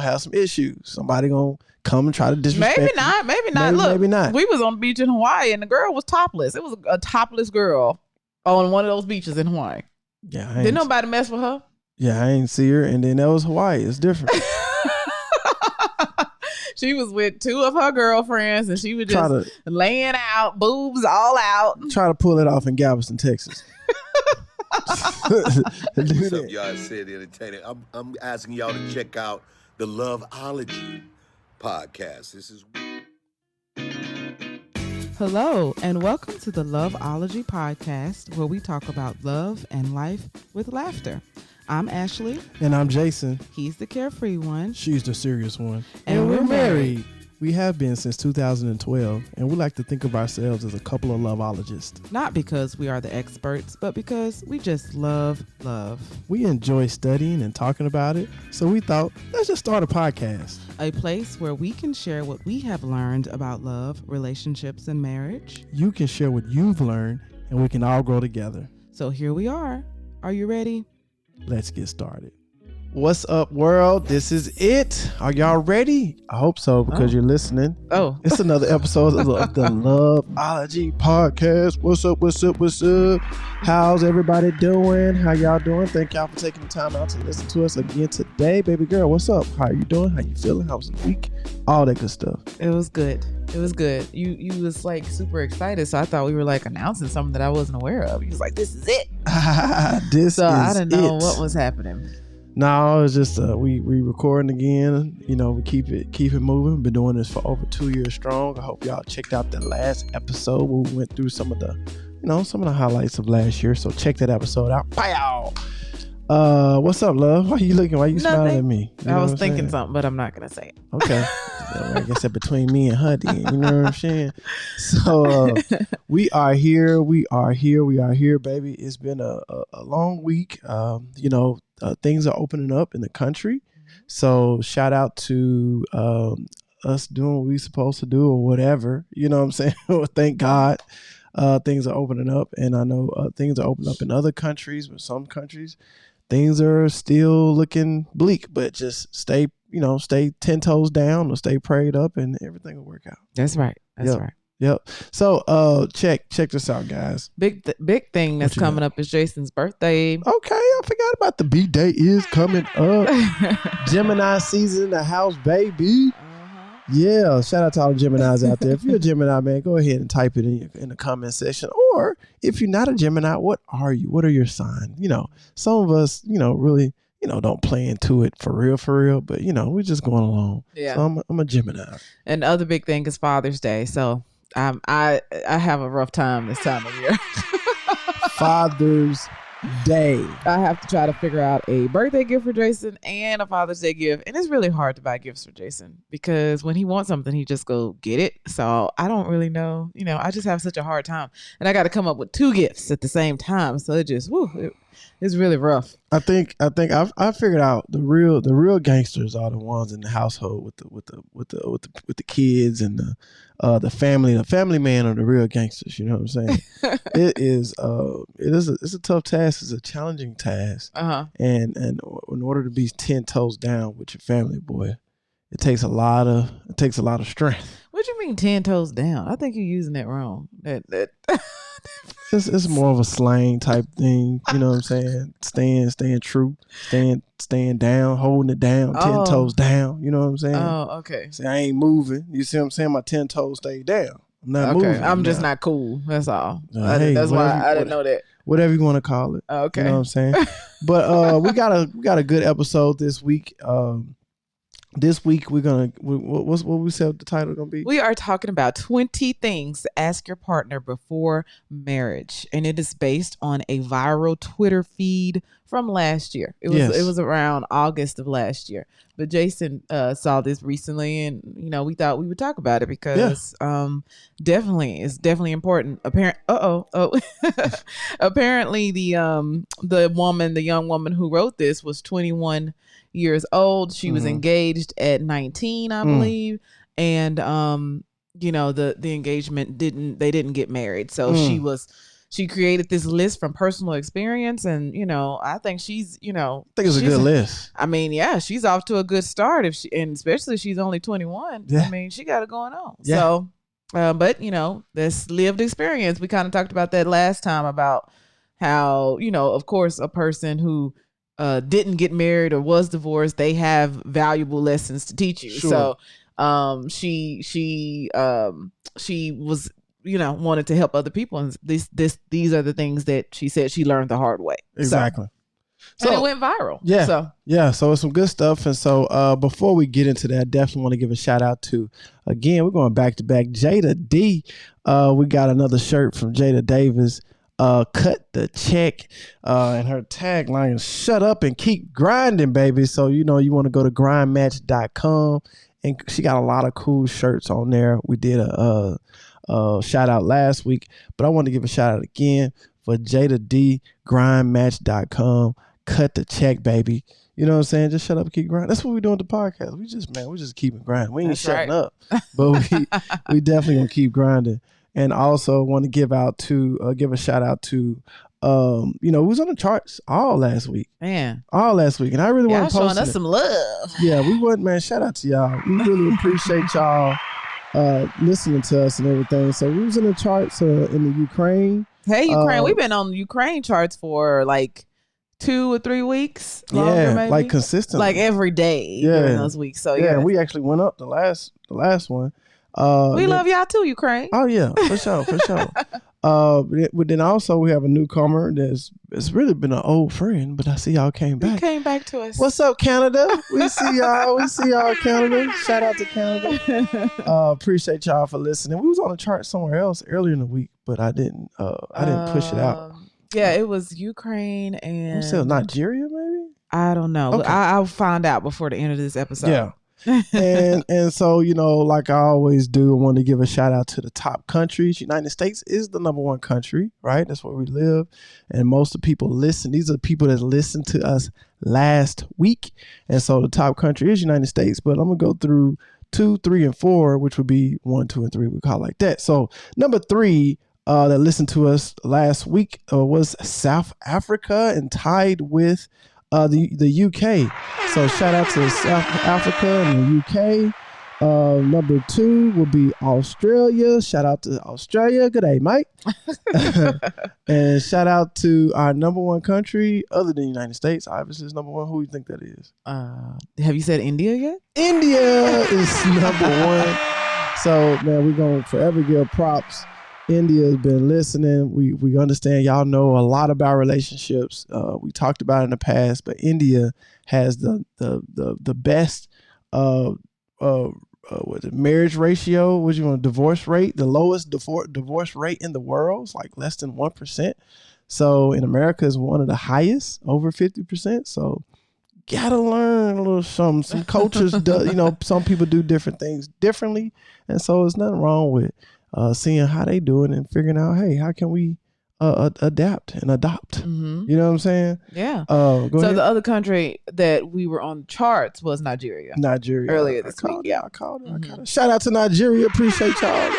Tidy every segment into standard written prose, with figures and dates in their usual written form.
have some issues. Somebody gonna come and try to disrespect Maybe not. Look, maybe not. We was on the beach in Hawaii and the girl was topless. It was a topless girl on one of those beaches in Hawaii. Yeah, didn't nobody mess with her? Yeah, I ain't see her, and then that was Hawaii. It's different. She was with two of her girlfriends, and she was just laying out, boobs all out. Try to pull it off in Galveston, Texas. What's up, y'all? Said Entertainer. I'm asking y'all to check out the Loveology podcast. This is. Hello, and welcome to the Loveology podcast, where we talk about love and life with laughter. I'm Ashley. And I'm Jason. He's the carefree one. She's the serious one. And we're married. We have been since 2012, and we like to think of ourselves as a couple of loveologists. Not because we are the experts, but because we just love love. We enjoy studying and talking about it, so we thought, let's just start a podcast. A place where we can share what we have learned about love, relationships, and marriage. You can share what you've learned, and we can all grow together. So here we are. Are you ready? Let's get started. What's up, world? This is it. Are y'all ready? I hope so, because you're listening. Oh. It's another episode of the Loveology podcast. What's up? How's everybody doing? How y'all doing? Thank y'all for taking the time out to listen to us again today. Baby girl, what's up? How you doing? How you feeling? How was the week? All that good stuff. It was good. You was like super excited, so I thought we were like announcing something that I wasn't aware of. You was like, this is it. I didn't know what was happening. No, it's just we recording again. You know, we keep it moving. Been doing this for over 2 years strong. I hope y'all checked out the last episode where we went through some of the highlights of last year. So check that episode out. Pow! What's up, love? Why you looking? Why you smiling at me? I was thinking something, but I'm not gonna say it. Okay. I guess that between me and her, then, you know what I'm saying? So we are here, baby. It's been a long week. Things are opening up in the country. So shout out to us doing what we supposed to do or whatever. You know what I'm saying? Thank God things are opening up. And I know things are opening up in other countries, but some countries, things are still looking bleak. But just stay 10 toes down or stay prayed up and everything will work out. That's right. Right. Yep. So check this out, guys. Big thing that's coming up is Jason's birthday. Okay, I forgot about the B-Day is coming up. Gemini season in the house, baby. Yeah, shout out to all the Geminis out there. If you're a Gemini, man, go ahead and type it in the comment section. Or if you're not a Gemini, what are you? What are your signs? Some of us, really, don't play into it for real. But we're just going along. Yeah. So I'm a Gemini. And the other big thing is Father's Day. So I have a rough time this time of year. Father's Day. I have to try to figure out a birthday gift for Jason and a Father's Day gift. And it's really hard to buy gifts for Jason because when he wants something, he just go get it. So I don't really know. I just have such a hard time. And I got to come up with 2 gifts at the same time. So it just, it's really rough. I think I figured out the real gangsters are the ones in the household with the kids and the family. The family man are the real gangsters. You know what I'm saying? It's a tough task. It's a challenging task. And in order to be 10 toes down with your family, boy, it takes a lot of strength. What you mean 10 toes down? I think you're using that wrong. It's more of a slang type thing, you know what I'm saying? Staying true, staying down, holding it down, 10 toes down, you know what I'm saying? Oh, okay. See, I ain't moving. You see what I'm saying? My 10 toes stay down. I'm not moving. I'm just not cool. That's all. Hey, that's why I didn't know that. Whatever you want to call it. Okay. You know what I'm saying? But we got a good episode this week. This week we're gonna what we said the title gonna be? We are talking about 20 things to ask your partner before marriage, and it is based on a viral Twitter feed from last year. It was around August of last year. But Jason saw this recently, and we thought we would talk about it because it's definitely important. Apparently the young woman who wrote this was 21 years old. She was engaged at 19, I believe, and the engagement didn't get married. So she created this list from personal experience, and I think she's I think it's a good list. I mean, yeah, she's off to a good start and especially if she's only 21. Yeah. I mean, she got it going on. Yeah. So, but this lived experience. We kind of talked about that last time about how of course a person who didn't get married or was divorced, they have valuable lessons to teach you. Sure. So she was wanted to help other people, and these are the things that she said she learned the hard way. Exactly. So and it went viral. Yeah. So it's some good stuff. And so before we get into that, I definitely want to give a shout out to, again, we're going back to back, Jada D. We got another shirt from Jada Davis. Cut the check, and her tagline is "Shut up and keep grinding, baby." So you want to go to grindmatch.com, and she got a lot of cool shirts on there. We did a shout out last week, but I want to give a shout out again for Jada D. Grindmatch.com. Cut the check, baby. You know what I'm saying? Just shut up and keep grinding. That's what we do with the podcast. We just keeping grinding. We ain't shutting up, but we definitely gonna keep grinding. And also want to give a shout out to, we was on the charts all last week. Man. All last week. And I really want to post showing us some love. Yeah, we would, man. Shout out to y'all. We really appreciate y'all listening to us and everything. So we was in the charts in the Ukraine. Hey, Ukraine. We've been on the Ukraine charts for like 2 or 3 weeks. Longer, maybe. Like consistently. Like every day during those weeks. So yeah, we actually went up the last one. We love y'all too, Ukraine. Oh yeah, for sure. But then also we have a newcomer it's really been an old friend, but I see y'all came back. You came back to us. What's up, Canada? We see y'all, Canada. Shout out to Canada. Appreciate y'all for listening. We was on a chart somewhere else earlier in the week, but I didn't push it out. Yeah, it was Ukraine and I'm still Nigeria, maybe. I don't know. Okay. I'll find out before the end of this episode. Yeah. and so like I always do, I want to give a shout out to the top countries. United States is the number one country, right? That's where we live, and most of the people listen. These are people that listened to us last week, and so the top country is United States. But I'm gonna go through 2, 3, and 4, which would be 1, 2, and 3. We call it like that. So number 3 that listened to us last week was South Africa, and tied with the UK. So shout out to South Africa and the UK. Number 2 will be Australia. Shout out to Australia. Good day, mate. And shout out to our number 1 country, other than the United States. Obviously, is number 1. Who do you think that is? Have you said India yet? India is number 1. So, man, we're going to forever give props. India has been listening. We understand y'all know a lot about relationships. We talked about it in the past, but India has the best marriage ratio. What you want? Divorce rate, the lowest divorce rate in the world. It's like less than 1%. So in America is one of the highest, over 50%. So gotta learn a little something. Some cultures, some people do different things differently, and so there's nothing wrong with seeing how they do it and figuring out, hey, how can we adapt and adopt? Mm-hmm. You know what I'm saying? Yeah. Go ahead. The other country that we were on the charts was Nigeria. Earlier this week. Yeah, I called it. Shout out to Nigeria. Appreciate y'all.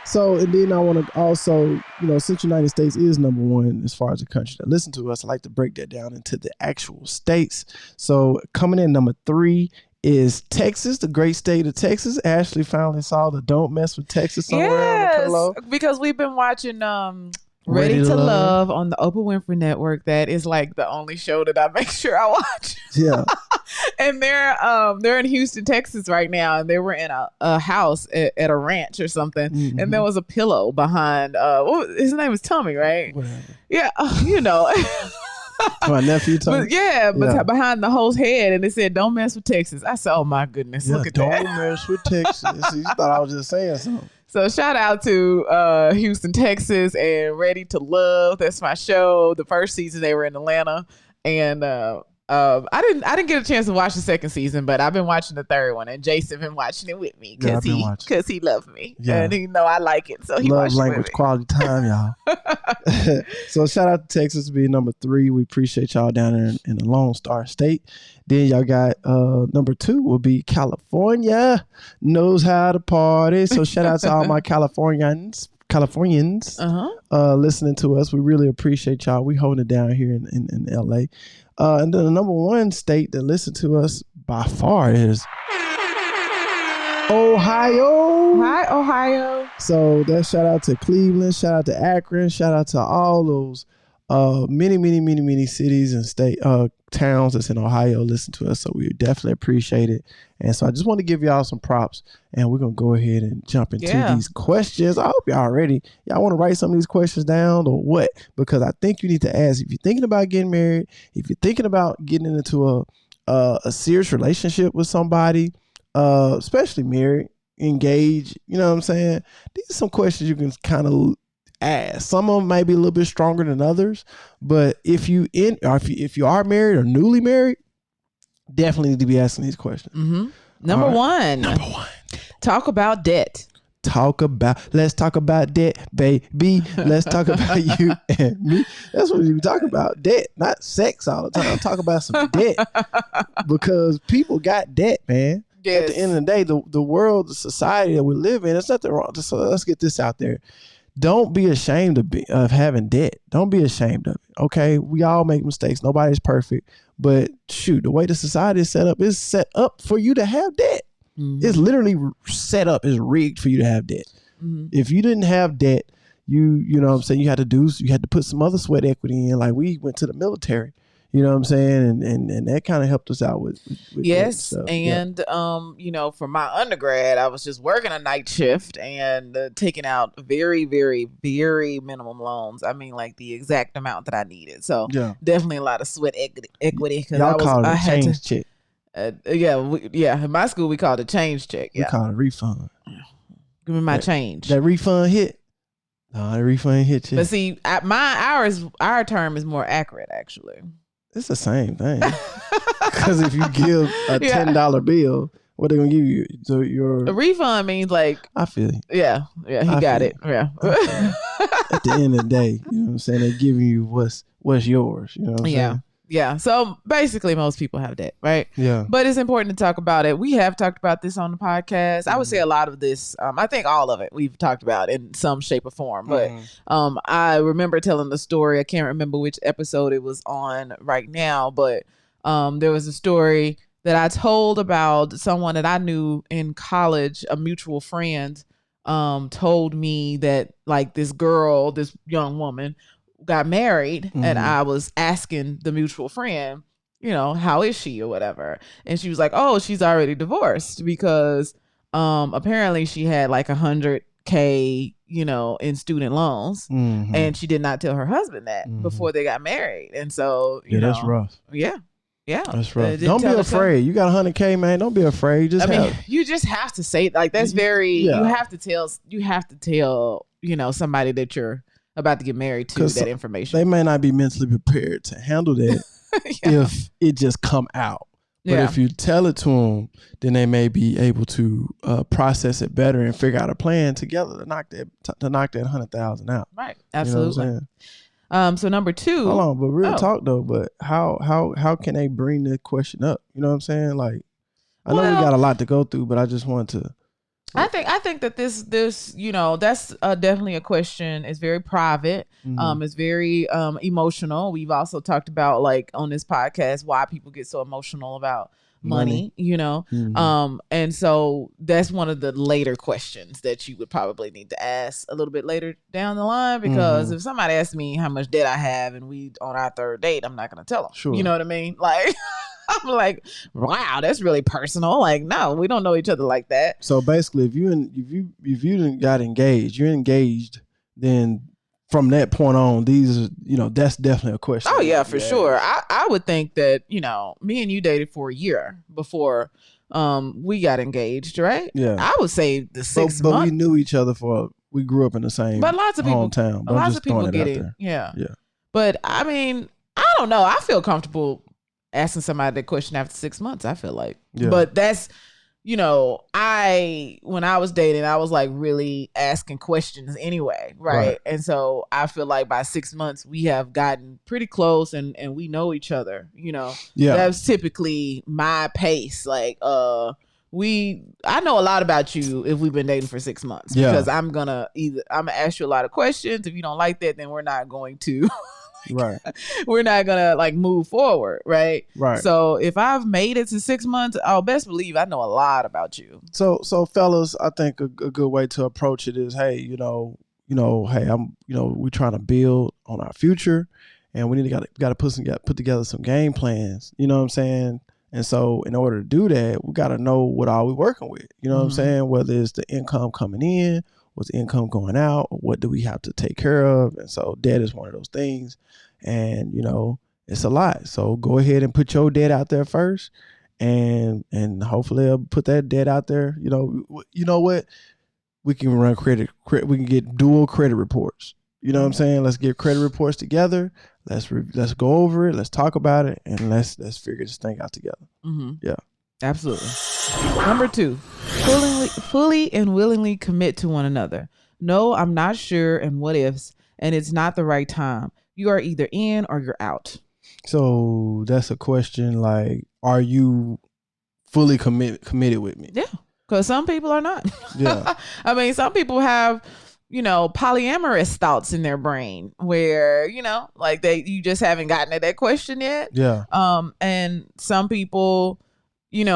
So, and then I want to also, since United States is number 1 as far as the country that listen to us, I like to break that down into the actual states. So coming in number 3 is Texas, the great state of Texas. Ashley finally saw the Don't Mess with Texas somewhere on the pillow. Because we've been watching Ready to Love on the Oprah Winfrey Network. That is like the only show that I make sure I watch. Yeah. And they're in Houston, Texas right now, and they were in a house at a ranch or something, mm-hmm. and there was a pillow behind his name is Tommy, right? Whatever. Yeah, my nephew Tommy. But behind the host head, and it said, "Don't mess with Texas." I said, "Oh my goodness, look at don't that." Don't mess with Texas. You thought I was just saying something. So shout out to Houston, Texas, and Ready to Love. That's my show. The first season they were in Atlanta, and I didn't get a chance to watch the second season, but I've been watching the third one, and Jason been watching it with me because he loved me, and he know I like it, so he love watched language it with me. Quality time, y'all. So shout out to Texas to be number 3. We appreciate y'all down there in the Lone Star State. Then y'all got number 2 will be California. Knows how to party. So shout out to all my Californians Californians listening to us. We really appreciate y'all. We holding it down here in LA. And then the number one state that listen to us by far is Ohio. Hi, Ohio. So that shout out to Cleveland, shout out to Akron, shout out to all those many cities and state towns that's in Ohio listen to us. So we definitely appreciate it. And so I just want to give y'all some props, and we're gonna go ahead and jump into these questions. I hope y'all ready. Y'all want to write some of these questions down or what? Because I think you need to ask if you're thinking about getting married, if you're thinking about getting into a serious relationship with somebody, especially married, engaged. You know what I'm saying? These are some questions you can kind of ask. Some of them may be a little bit stronger than others, but if you are married or newly married, definitely need to be asking these questions. Number one, talk about debt. Let's talk about debt, baby. Let's talk about you and me. That's what we talk about. Debt, not sex all the time. Talk about some debt, because people got debt, man. Yes. At the end of the day, the world, the society that we live in, there's nothing wrong. So let's get this out there. Don't be ashamed of having debt. Don't be ashamed of it. Okay, we all make mistakes. Nobody's perfect, but shoot, the way the society is set up for you to have debt. It's literally set up. It's rigged for you to have debt. If you didn't have debt, you know what I'm saying, you had to put some other sweat equity in. Like, we went to the military. You know what I'm saying? And that kind of helped us out with yes. Stuff. And, you know, for my undergrad, I was just working a night shift and taking out very, very, very minimum loans. I mean, like the exact amount that I needed. So definitely a lot of sweat equity. Y'all call it a change check. In my school, we called it a change check. We call it a refund. Give me my change. That refund hit. No, that refund hit you. But see, our term is more accurate, actually. It's the same thing. Because if you give a $10 bill, what they gonna give you? So a refund means like, I feel you. Yeah, he got it. Yeah. At the end of the day, you know what I'm saying? They're giving you what's yours. You know what I'm saying? Yeah. So basically, most people have debt, right? Yeah. But it's important to talk about it. We have talked about this on the podcast. I would say a lot of this, I think all of it we've talked about in some shape or form. But I remember telling the story. I can't remember which episode it was on right now, but there was a story that I told about someone that I knew in college. A mutual friend told me that, like, this young woman got married, and I was asking the mutual friend, you know, how is she or whatever, and she was like, oh, she's already divorced because apparently she had like $100K, you know, in student loans, and she did not tell her husband that before they got married. And so that's rough. Yeah, that's rough. Don't be afraid. You got $100K, man. Don't be afraid. You just have to say, like, that's very. You have to tell. You know, somebody that you're about to get married to that information. They may not be mentally prepared to handle that if it just come out. But if you tell it to them, then they may be able to process it better and figure out a plan together to knock that $100,000 out. Right. Absolutely. You know what I'm saying? So number two. Hold on, but real talk though. But how can they bring the question up? You know what I'm saying? Like, I know we got a lot to go through, but I just want to. I think that this you know, that's definitely a question. It's very private. It's very emotional. We've also talked about, like, on this podcast, why people get so emotional about money, you know. And so that's one of the later questions that you would probably need to ask a little bit later down the line, because if somebody asks me how much debt I have and we on our third date, I'm not going to tell them. Sure. You know what I mean? Like, I'm like, wow, that's really personal. Like, no, we don't know each other like that. So basically, if you got engaged, you're engaged, then from that point on, that's definitely a question. Oh yeah, for sure. I would think that, you know, me and you dated for a year before we got engaged, right? Yeah. I would say the 6 months. But we knew each other we grew up in the same hometown. Lots of people get it. Yeah. But I mean, I don't know. I feel comfortable asking somebody that question after 6 months, I feel like. But that's, you know, when I was dating, I was like really asking questions anyway, right? And so I feel like by 6 months we have gotten pretty close and we know each other, you know. That's typically my pace. Like I know a lot about you if we've been dating for 6 months, because I'm gonna ask you a lot of questions. If you don't like that, then we're not going to right. We're not gonna like move forward, right? Right. So if I've made it to 6 months, I'll best believe I know a lot about you. So fellas, I think a good way to approach it is, hey, hey, we're trying to build on our future, and we got to put together some game plans. You know what I'm saying? And so in order to do that, we got to know what all we're working with. You know what I'm saying? Whether it's the income coming in, what's the income going out, or what do we have to take care of? And so debt is one of those things. And, it's a lot. So go ahead and put your debt out there first. And hopefully I'll put that debt out there. You know what? We can run we can get dual credit reports. You know what I'm saying? Let's get credit reports together. Let's go over it. Let's talk about it, and let's figure this thing out together. Yeah, absolutely. Number 2, fully and willingly commit to one another. No, I'm not sure, and what ifs, and it's not the right time. You are either in or you're out. So that's a question like, are you fully committed with me? Yeah, because some people are not. Yeah, I mean, some people have polyamorous thoughts in their brain where, like you just haven't gotten to that question yet. Yeah. And some people, this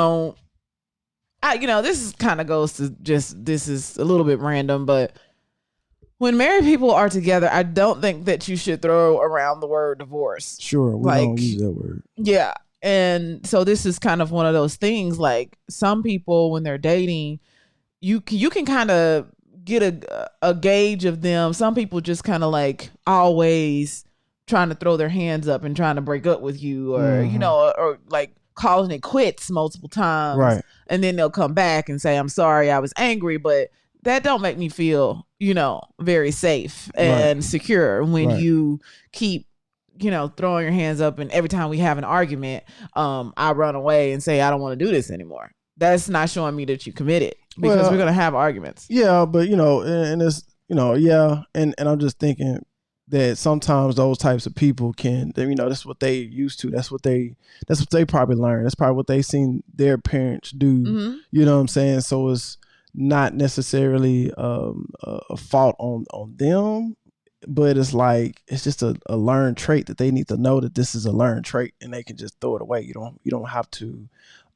is kind of goes to this is a little bit random, but when married people are together, I don't think that you should throw around the word divorce. Sure. We don't use that word. Yeah. And so this is kind of one of those things, like some people when they're dating, you can kind of get a gauge of them. Some people just kind of like always trying to throw their hands up and trying to break up with you, or or like calling it quits multiple times, right? And then they'll come back and say, I'm sorry, I was angry. But that don't make me feel very safe and secure when you keep throwing your hands up, and every time we have an argument, I run away and say I don't want to do this anymore. That's not showing me that you committed, because we're gonna have arguments. Yeah, but and it's and I'm just thinking that sometimes those types of people can, that's what they used to. That's what they probably learned. That's probably what they seen their parents do. You know what I'm saying? So it's not necessarily a fault on them, but it's like it's just a learned trait that they need to know that this is a learned trait, and they can just throw it away. You don't have to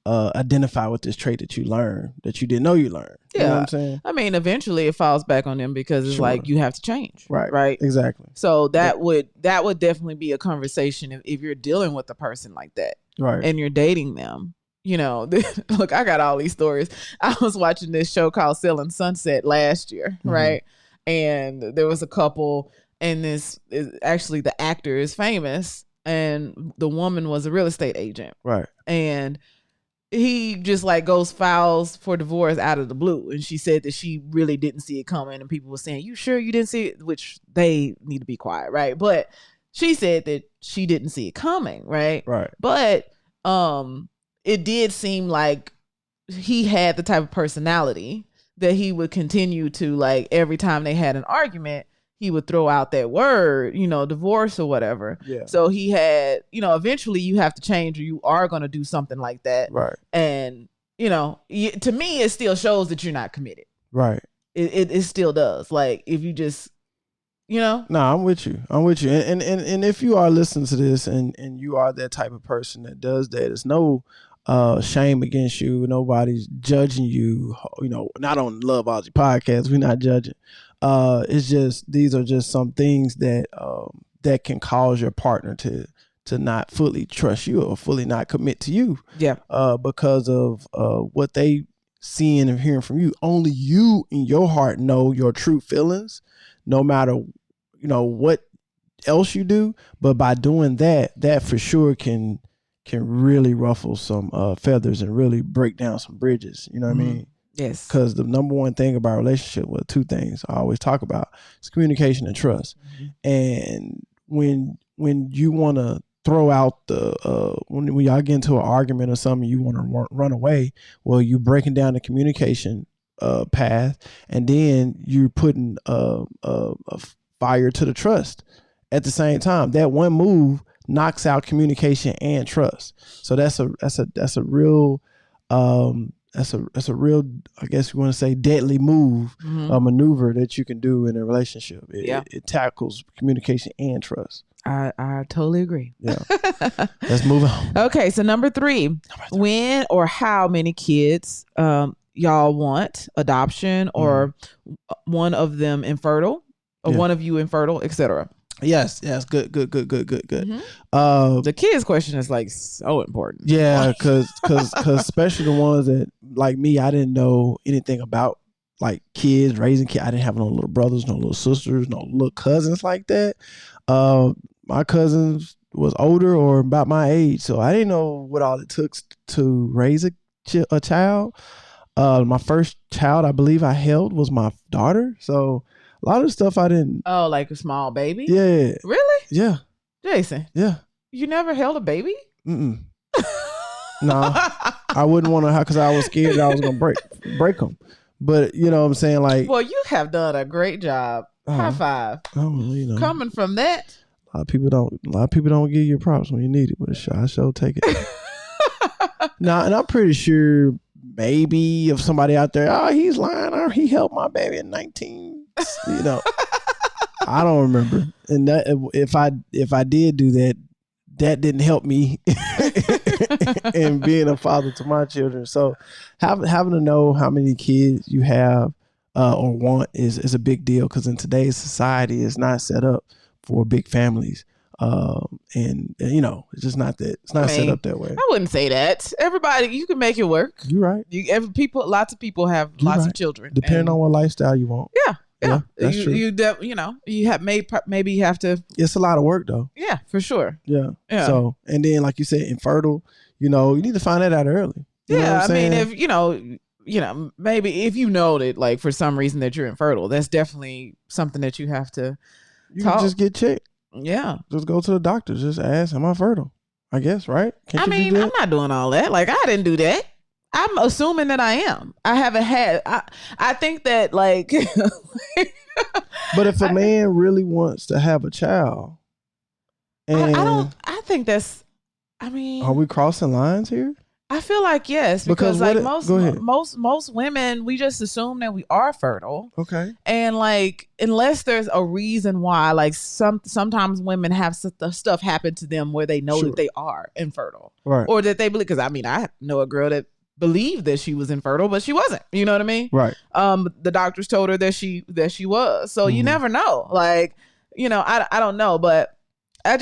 identify with this trait that you learned that you didn't know you learned. Yeah. You know what I'm saying? I mean, eventually it falls back on them, because it's like you have to change. Right. Exactly. So that would definitely be a conversation if you're dealing with a person like that. Right. And you're dating them. Look, I got all these stories. I was watching this show called Selling Sunset last year, right? And there was a couple, and actually the actor is famous, and the woman was a real estate agent. Right. And he just like files for divorce out of the blue. And she said that she really didn't see it coming. And people were saying, you sure you didn't see it? Which they need to be quiet, right? But she said that she didn't see it coming, right? Right. But it did seem like he had the type of personality that he would continue to, like, every time they had an argument, he would throw out that word, divorce or whatever. Yeah. So he had, eventually you have to change, or you are going to do something like that. Right. And, to me, it still shows that you're not committed. Right. It still does. Like, if you just, No, I'm with you. And if you are listening to this and you are that type of person that does that, it's no shame against you. Nobody's judging you, not on Loveology podcast. We're not judging. It's just, these are just some things that that can cause your partner to not fully trust you or fully not commit to you. Yeah. Because of what they seeing and hearing from you. Only you in your heart know your true feelings, no matter what else you do. But by doing that for sure can really ruffle some feathers and really break down some bridges. You know what I mean? Yes. Because the number one thing about a relationship, well, two things I always talk about, is communication and trust. And when you want to throw out the when y'all get into an argument or something, you want to run away, well, you're breaking down the communication path, and then you're putting a fire to the trust at the same time. That one move knocks out communication and trust. So that's a real that's a real, I guess you want to say, deadly move, a maneuver that you can do in a relationship. It tackles communication and trust. I totally agree. Yeah. Let's move on. Okay, so number three, when or how many kids y'all want, adoption, or one of them infertile, or one of you infertile, etc. Yes, good. The kids question is like so important. Yeah, because especially the ones that, like me, I didn't know anything about like kids, raising kids. I didn't have no little brothers, no little sisters, no little cousins like that. My cousins was older or about my age, so I didn't know what all it took to raise a child. My first child, I believe I held, was my daughter. So a lot of stuff I didn't. Oh, like a small baby? Yeah. Really? Yeah. Jason? Yeah. You never held a baby? No, I wouldn't want to, because I was scared that I was gonna break them. But you know what I'm saying, like. Well, you have done a great job. High five. Coming from that. A lot of people don't give you props when you need it, but I sure take it. Now, and I'm pretty sure maybe if somebody out there, he's lying, or he helped my baby in 19, I don't remember. And that, if I did do that, that didn't help me in being a father to my children. So having to know how many kids you have or want is a big deal, because in today's society, it's not set up for big families. And it's just not that. It's not set up that way. I wouldn't say that. Everybody, you can make it work. You're right. Lots of people have lots of children, depending on what lifestyle you want. Yeah, that's true. You have maybe you have to. It's a lot of work though. Yeah, for sure. Yeah. So, and then like you said, infertile. You need to find that out early. You know what I'm saying? If maybe if you know that, like, for some reason that you're infertile, that's definitely something that you have to. You can just get checked. Yeah. Just go to the doctor. Just ask, am I fertile? I guess, right? I'm not doing all that. Like, I didn't do that. I'm assuming that I am. I haven't had. I think that, like. But if a man really wants to have a child, and I think that's. Are we crossing lines here? I feel like yes, because like most women, we just assume that we are fertile. Okay. And like, unless there's a reason why, like sometimes women have stuff happen to them where they know that they are infertile, right? Or that they believe. Because I know a girl that believed that she was infertile, but she wasn't. You know what I mean? Right. The doctors told her that she was. So you never know. Like, I don't know, but. I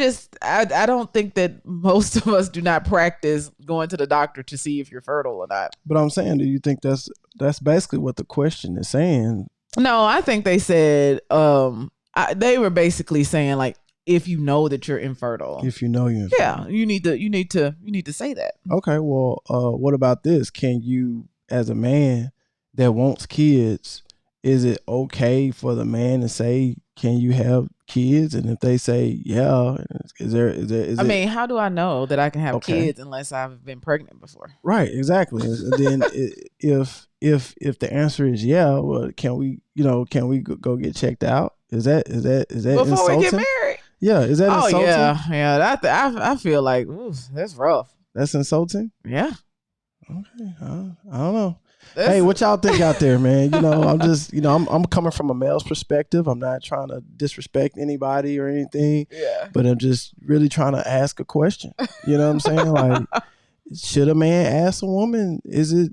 don't think that most of us do not practice going to the doctor to see if you're fertile or not. But I'm saying, do you think that's basically what the question is saying? No, I think they said they were basically saying, like, if you know that you're infertile. If you know you're infertile. Yeah, you need to say that. Okay, well, what about this? Can you, as a man that wants kids, is it okay for the man to say, can you have kids? And if they say, yeah, is I mean, how do I know that I can have kids unless I've been pregnant before? Right, exactly. And then if the answer is yeah, well, can we go get checked out? Is that before insulting? We get married? Yeah, is that insulting? Yeah. I feel like, oof, that's rough. That's insulting? Yeah. Okay, I don't know. Hey, what y'all think out there, man? I'm just, I'm coming from a male's perspective. I'm not trying to disrespect anybody or anything. Yeah. But I'm just really trying to ask a question. You know what I'm saying? Like, should a man ask a woman,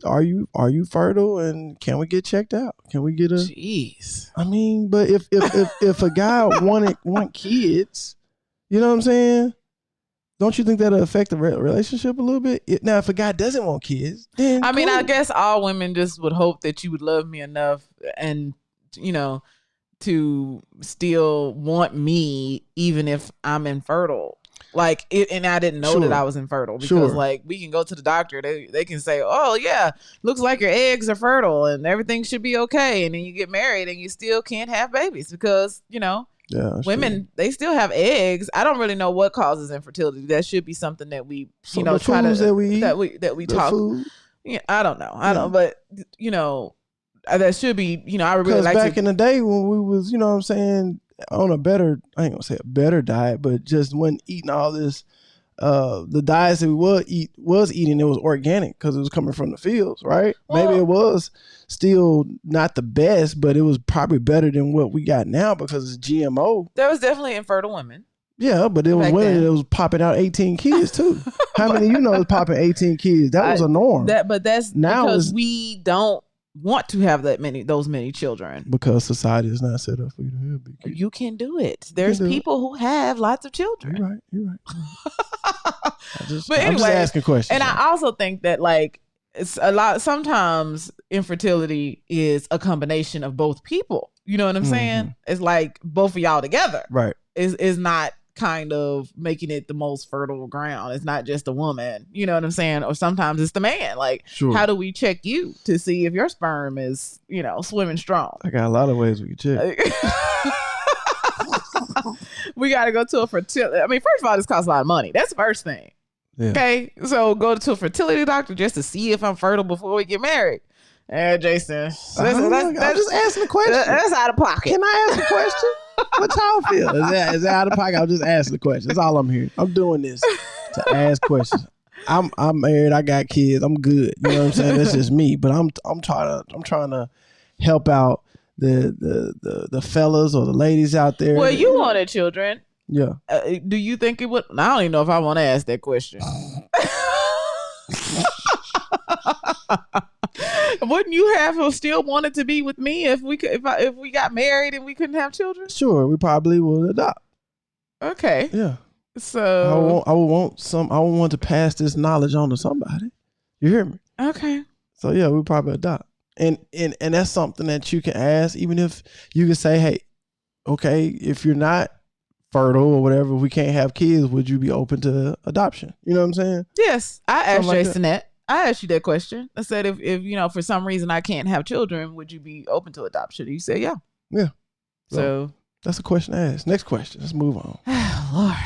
are you fertile, and can we get checked out? Can we get a? Jeez. I mean, but if a guy want kids, you know what I'm saying? Don't you think that'll affect the relationship a little bit? Now, if a guy doesn't want kids, then I mean, I guess all women just would hope that you would love me enough and, to still want me even if I'm infertile. Like, and I didn't know that I was infertile because, like, we can go to the doctor. They can say, oh, yeah, looks like your eggs are fertile and everything should be okay. And then you get married and you still can't have babies because, yeah, women, they still have eggs. I don't really know what causes infertility. That should be something that we, try to that we talk. Food. Yeah, I don't know. I don't, but that should be. I really like back in the day when we was, what I'm saying, on a better, I ain't gonna say a better diet, but just when eating all this the diets that we was eating, it was organic because it was coming from the fields, right? Well, maybe it was still not the best, but it was probably better than what we got now because it's GMO. There was definitely infertile women. Yeah, but there was women that was popping out 18 kids too. How many is popping 18 kids? That was a norm. But that's now because we don't want to have those many children. Because society is not set up for you to have big kids. You can do it. There's people who have lots of children. You're right. But anyway, I'm just asking questions. And I also think that like it's a lot. Sometimes infertility is a combination of both people. You know what I'm saying? It's like both of y'all together. Right. Is not kind of making it the most fertile ground. It's not just a woman, you know what I'm saying? Or sometimes it's the man. Like, how do we check you to see if your sperm is, swimming strong? I got a lot of ways we can check. We got to go to a fertility. I mean, first of all, this costs a lot of money. That's the first thing. Yeah. Okay, so go to a fertility doctor just to see if I'm fertile before we get married. Jason, I'm just asking a question. That's out of pocket. Can I ask a question? What y'all feel? Is that out of pocket? I'm just asking the question. That's all I'm hearing. I'm doing this to ask questions. I'm married. I got kids. I'm good. You know what I'm saying? That's just me. But I'm trying to help out the fellas or the ladies out there. Well, you wanted children. Yeah. Do you think it would? I don't even know if I want to ask that question. Wouldn't you have still wanted to be with me if we got married and we couldn't have children? Sure, we probably would adopt. Okay. Yeah. So I would want to pass this knowledge on to somebody. You hear me? Okay. So yeah, we probably adopt. And that's something that you can ask, even if you can say, hey, okay, if you're not fertile or whatever, we can't have kids, would you be open to adoption? You know what I'm saying? Yes. I asked Jason that. I asked you that question. I said, if for some reason I can't have children, would you be open to adoption? You said, yeah. Yeah. So that's a question to ask. Next question. Let's move on.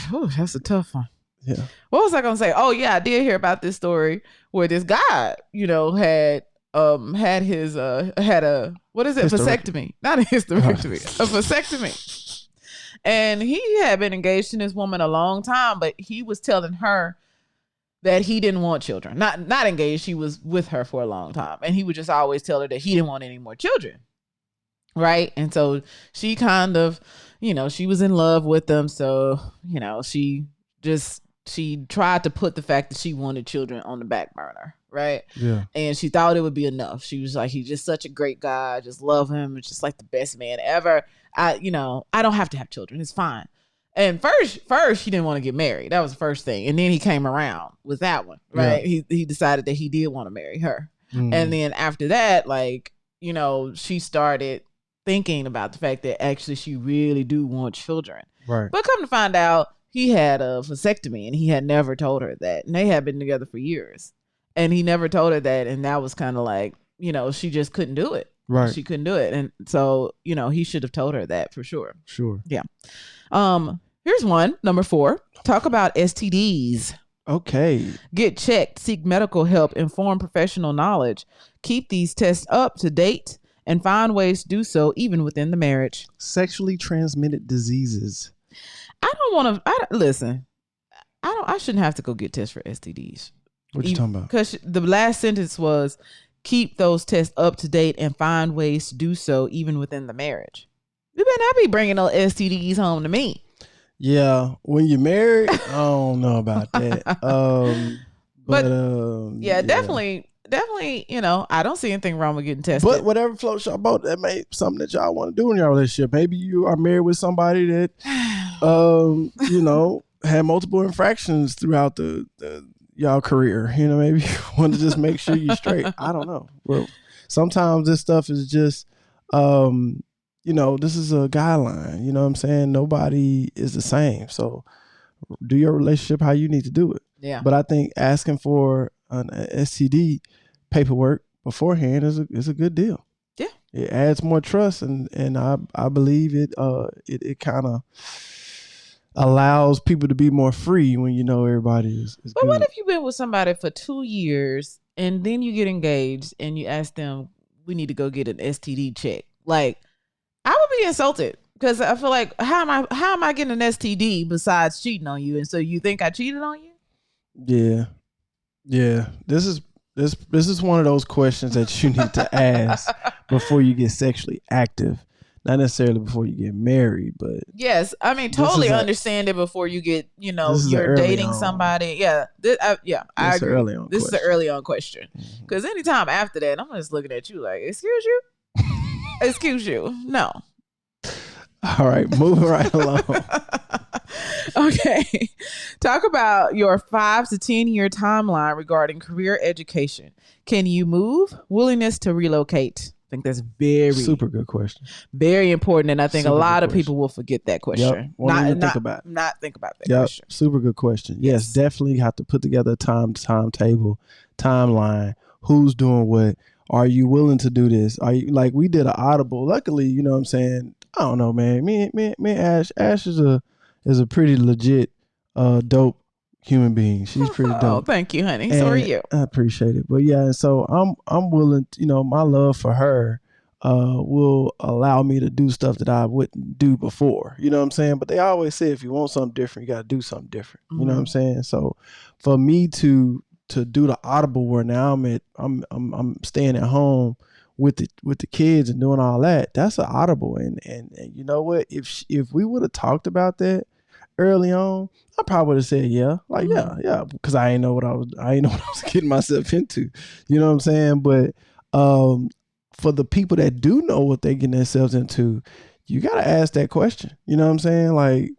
Lord, that's a tough one. Yeah. What was I going to say? Oh yeah, I did hear about this story where this guy, had his had a, what is it? Vasectomy. Not a hysterectomy. A vasectomy. And he had been engaged to this woman a long time, but he was telling her that he didn't want children. Not engaged. He was with her for a long time. And he would just always tell her that he didn't want any more children. Right. And so she kind of, she was in love with him. So, she tried to put the fact that she wanted children on the back burner. Right. Yeah. And she thought it would be enough. She was like, he's just such a great guy. I just love him. It's just like the best man ever. I don't have to have children. It's fine. And first he didn't want to get married. That was the first thing. And then he came around with that one, right? Yeah. He decided that he did want to marry her. Mm. And then after that, she started thinking about the fact that actually she really do want children. Right. But come to find out, he had a vasectomy and he had never told her that. And they had been together for years. And he never told her that. And that was kind of like, she just couldn't do it. Right. She couldn't do it. And so, he should have told her that for sure. Sure. Yeah. Here's one, number 4. Talk about STDs. Okay. Get checked, seek medical help, inform professional knowledge. Keep these tests up to date and find ways to do so even within the marriage. Sexually transmitted diseases. I shouldn't have to go get tests for STDs. What you talking about? Because the last sentence was, keep those tests up to date and find ways to do so even within the marriage. You better not be bringing no STDs home to me. Yeah, when you're married, I don't know about that. Definitely. I don't see anything wrong with getting tested. But whatever floats your boat, that may be something that y'all want to do in your relationship. Maybe you are married with somebody that, had multiple infractions throughout the y'all career. Maybe you want to just make sure you're straight. I don't know. Well, sometimes this stuff is just, this is a guideline. You know what I'm saying? Nobody is the same. So do your relationship how you need to do it. Yeah. But I think asking for an STD paperwork beforehand is a good deal. Yeah. It adds more trust, and I believe it kind of allows people to be more free when everybody is But good. What if you've been with somebody for 2 years and then you get engaged and you ask them, we need to go get an STD check? Like, I would be insulted because I feel like how am I getting an STD besides cheating on you? And so you think I cheated on you? Yeah. Yeah. This is one of those questions that you need to ask before you get sexually active. Not necessarily before you get married, but yes, I mean, totally understand it before you get, you're dating somebody. Yeah, I agree. This is the early on question. Because anytime after that, I'm just looking at you like, excuse you? Excuse you? No. All right, moving right along. Okay. Talk about your 5 to 10 year timeline regarding career education. Can you move? Willingness to relocate? I think that's super good question. Very important, and I think a lot of people will forget that question. Yep. Not think about that question. Super good question. Yes, definitely have to put together a timetable, timeline. Who's doing what? Are you willing to do this? Are you like we did an audible? Luckily, you know what I'm saying. I don't know, man. Me and Ash is a pretty legit, dope human being. She's pretty dope. Oh, thank you, honey. And so are you. I appreciate it. But yeah, and so I'm willing. My love for her will allow me to do stuff that I wouldn't do before. You know what I'm saying? But they always say if you want something different, you got to do something different. You know what I'm saying? So for me to do the audible where now I'm staying at home with the kids and doing all that, that's an audible. And you know what? If we would have talked about that early on, I probably would have said yeah, because I ain't know what I was getting myself into. You know what I'm saying? But for the people that do know what they're getting themselves into, you gotta ask that question. You know what I'm saying? Like,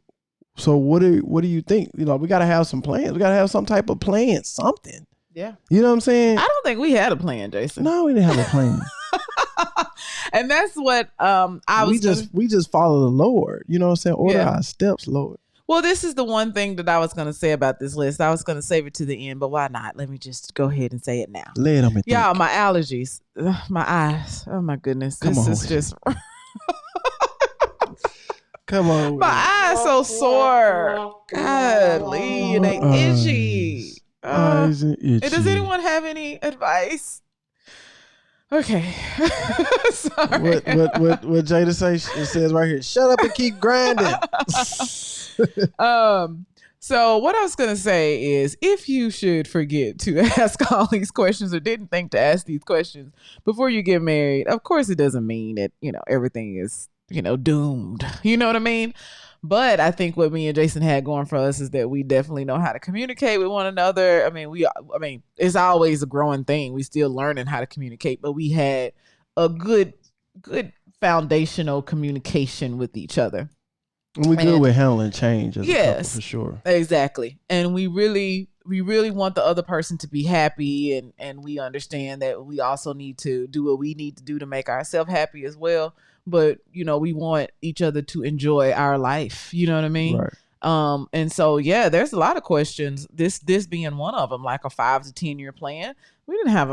so what do you think? We gotta have some plans. We gotta have some type of plan, something. Yeah. You know what I'm saying? I don't think we had a plan, Jason. No, we didn't have a plan. And that's what we just follow the Lord. You know what I'm saying? Order our steps, Lord. Well, this is the one thing that I was going to say about this list. I was going to save it to the end, but why not? Let me just go ahead and say it now. Lay it on me. Y'all, my allergies, my eyes. Oh my goodness, this is just. Come on. My eyes so sore. Golly, and they itchy. Does anyone have any advice? Okay. Sorry. What Jada say? It says right here, shut up and keep grinding. So what I was going to say is, if you should forget to ask all these questions or didn't think to ask these questions before you get married, of course it doesn't mean that, everything is, doomed. You know what I mean? But I think what me and Jason had going for us is that we definitely know how to communicate with one another. I mean, it's always a growing thing. We still learning how to communicate, but we had a good foundational communication with each other. And we're good with handling change as a couple, for sure. Exactly. And we really want the other person to be happy, and we understand that we also need to do what we need to do to make ourselves happy as well. But, we want each other to enjoy our life. You know what I mean? Right. And so, there's a lot of questions. This being one of them, like a 5 to 10 year plan. We didn't have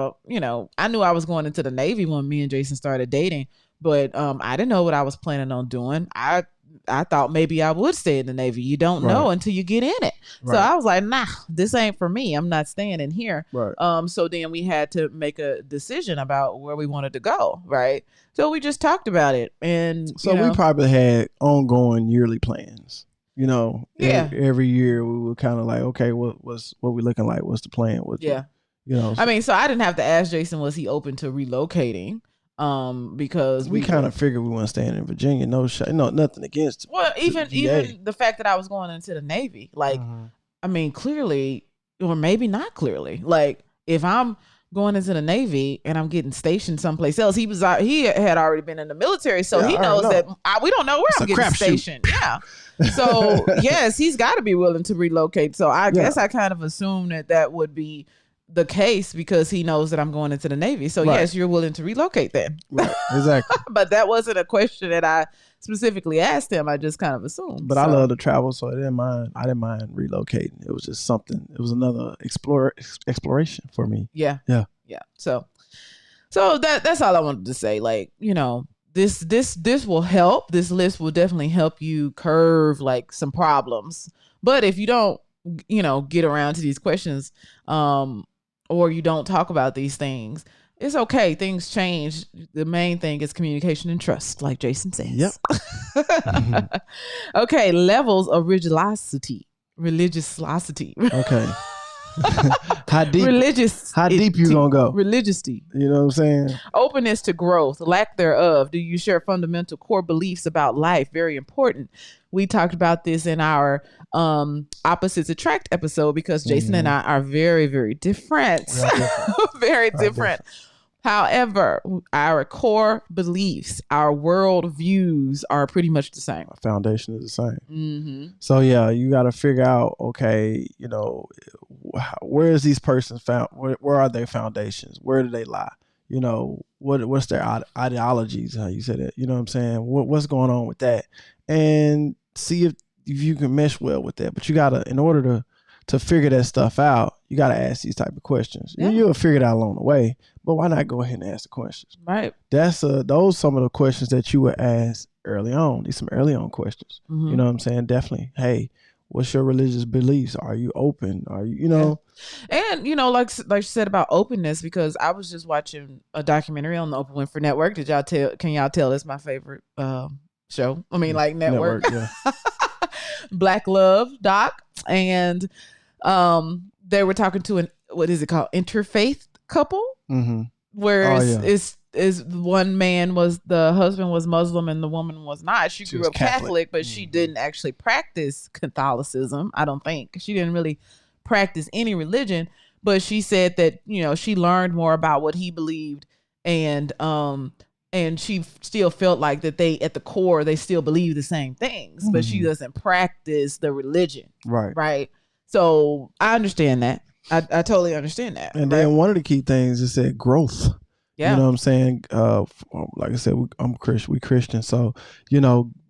I knew I was going into the Navy when me and Jason started dating, but I didn't know what I was planning on doing. I thought maybe I would stay in the Navy. You don't know until you get in it. Right. So I was like, nah, this ain't for me. I'm not staying in here. Right. So then we had to make a decision about where we wanted to go. Right. So we just talked about it. And so we probably had ongoing yearly plans. Every year we were kind of like, okay, what we looking like? What's the plan? I mean, so I didn't have to ask Jason, was he open to relocating? Because we kind of figured we weren't staying in Virginia. No, nothing against. Well, even the fact that I was going into the Navy, like, I mean, clearly, or maybe not clearly, like if I'm going into the Navy and I'm getting stationed someplace else, he had already been in the military, so he knows that we don't know where I'm getting stationed. Yeah. So yes, he's got to be willing to relocate. So I guess I kind of assumed that would be the case because he knows that I'm going into the Navy. So yes, you're willing to relocate then. Right, exactly. But that wasn't a question that I specifically asked him. I just kind of assumed. But I love to travel, so I didn't mind relocating. It was just something. It was another exploration for me. Yeah. So that's all I wanted to say. Like, this will help. This list will definitely help you curve like some problems. But if you don't, get around to these questions, or you don't talk about these things, it's okay. Things change. The main thing is communication and trust, like Jason says. Yep. Okay, levels of religiosity. Okay. How deep? Religious. How deep you gonna go? Religiously. You know what I'm saying? Openness to growth, lack thereof. Do you share fundamental core beliefs about life? Very important. We talked about this in our opposites attract episode because Jason and I are very, very different. Very different. However, our core beliefs, our world views are pretty much the same. Our foundation is the same. Mm-hmm. So yeah, you got to figure out, okay, where is these persons found? Where are their foundations? Where do they lie? What's their ideologies? How you say that? You know what I'm saying? What's going on with that? And see if you can mesh well with that. But you gotta, in order to figure that stuff out, you gotta ask these type of questions. Yeah. You'll figure it out along the way. But why not go ahead and ask the questions? Right. That's those some of the questions that you would ask early on. These some early on questions. Mm-hmm. You know what I'm saying? Definitely. Hey, what's your religious beliefs? Are you open? Are you, Yeah. And like you said about openness, because I was just watching a documentary on the Oprah Winfrey Network. Can y'all tell it's my favorite show? I mean, like network. Yeah. Black Love doc, and they were talking to what is it called, interfaith couple, mm-hmm. where is one man the husband was Muslim and the woman was not. She grew up Catholic, but she didn't actually practice Catholicism. I don't think she didn't really practice any religion, but she said that she learned more about what he believed, and she still felt like that they, at the core, they still believe the same things, but she doesn't practice the religion. Right. Right. So I understand that. I totally understand that. And then one of the key things is that growth. Yeah. You know what I'm saying? Like I said, I'm Christian. We Christian. So,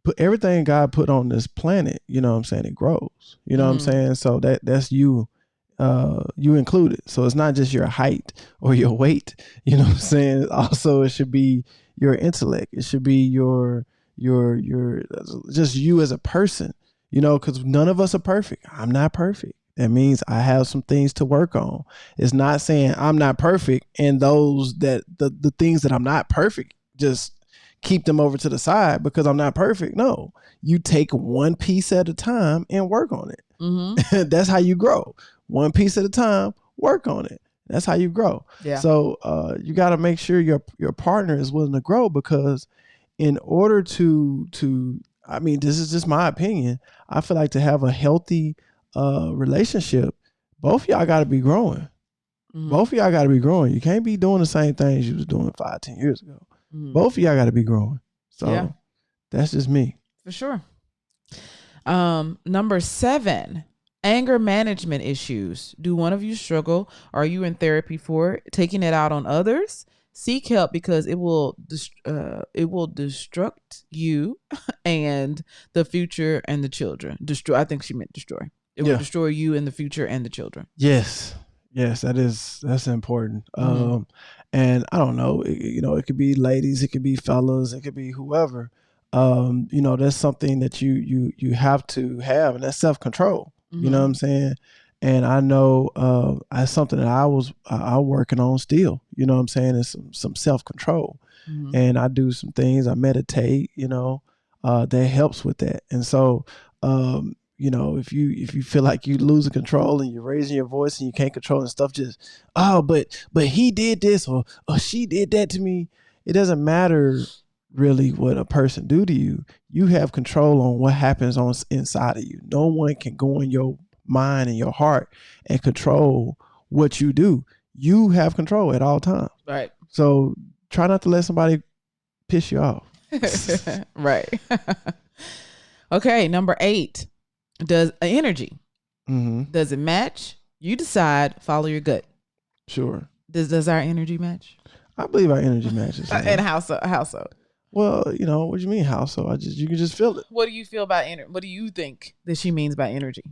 put everything God put on this planet, you know what I'm saying, it grows. You know what I'm saying? So that's you. You included. So it's not just your height or your weight. You know what I'm saying? Also, it should be your intellect. It should be your just you as a person, because none of us are perfect. I'm not perfect. That means I have some things to work on. It's not saying I'm not perfect and those that the things that I'm not perfect, just keep them over to the side because I'm not perfect. No, you take one piece at a time and work on it. Mm-hmm. That's how you grow. One piece at a time, work on it. That's how you grow. Yeah. So you got to make sure your partner is willing to grow, because in order to I mean, this is just my opinion, I feel like to have a healthy relationship, both of y'all got to be growing. Mm-hmm. Both of y'all got to be growing. You can't be doing the same things you was doing 5-10 years ago. Mm-hmm. Both of y'all got to be growing. So that's just me. For sure. Number 7, anger management issues. Do one of you struggle? Are you in therapy for it? Taking it out on others? Seek help, because it will destruct you and the future and the children. Destroy. I think she meant destroy. It will destroy you in the future and the children. Yes, that's important. Mm-hmm. And I don't know, it could be ladies, it could be fellas, it could be whoever. That's something that you have to have, and that's self-control. Mm-hmm. You know what I'm saying? And I know that's something that I'm working on still. You know what I'm saying? It's some self-control. Mm-hmm. And I do some things. I meditate. That helps with that. And so, if you feel like you losing control and you're raising your voice and you can't control and stuff, but he did this or she did that to me. It doesn't matter really what a person do to you. You have control on what happens on inside of you. No one can go in your mind and your heart and control what you do. You have control at all times. Right. So try not to let somebody piss you off. Right. Okay. Number 8, does energy. Mm-hmm. Does it match? You decide, follow your gut. Sure. Does our energy match? I believe our energy matches. And how so? Well, what do you mean how so? You can just feel it. What do you feel about energy? What do you think that she means by energy?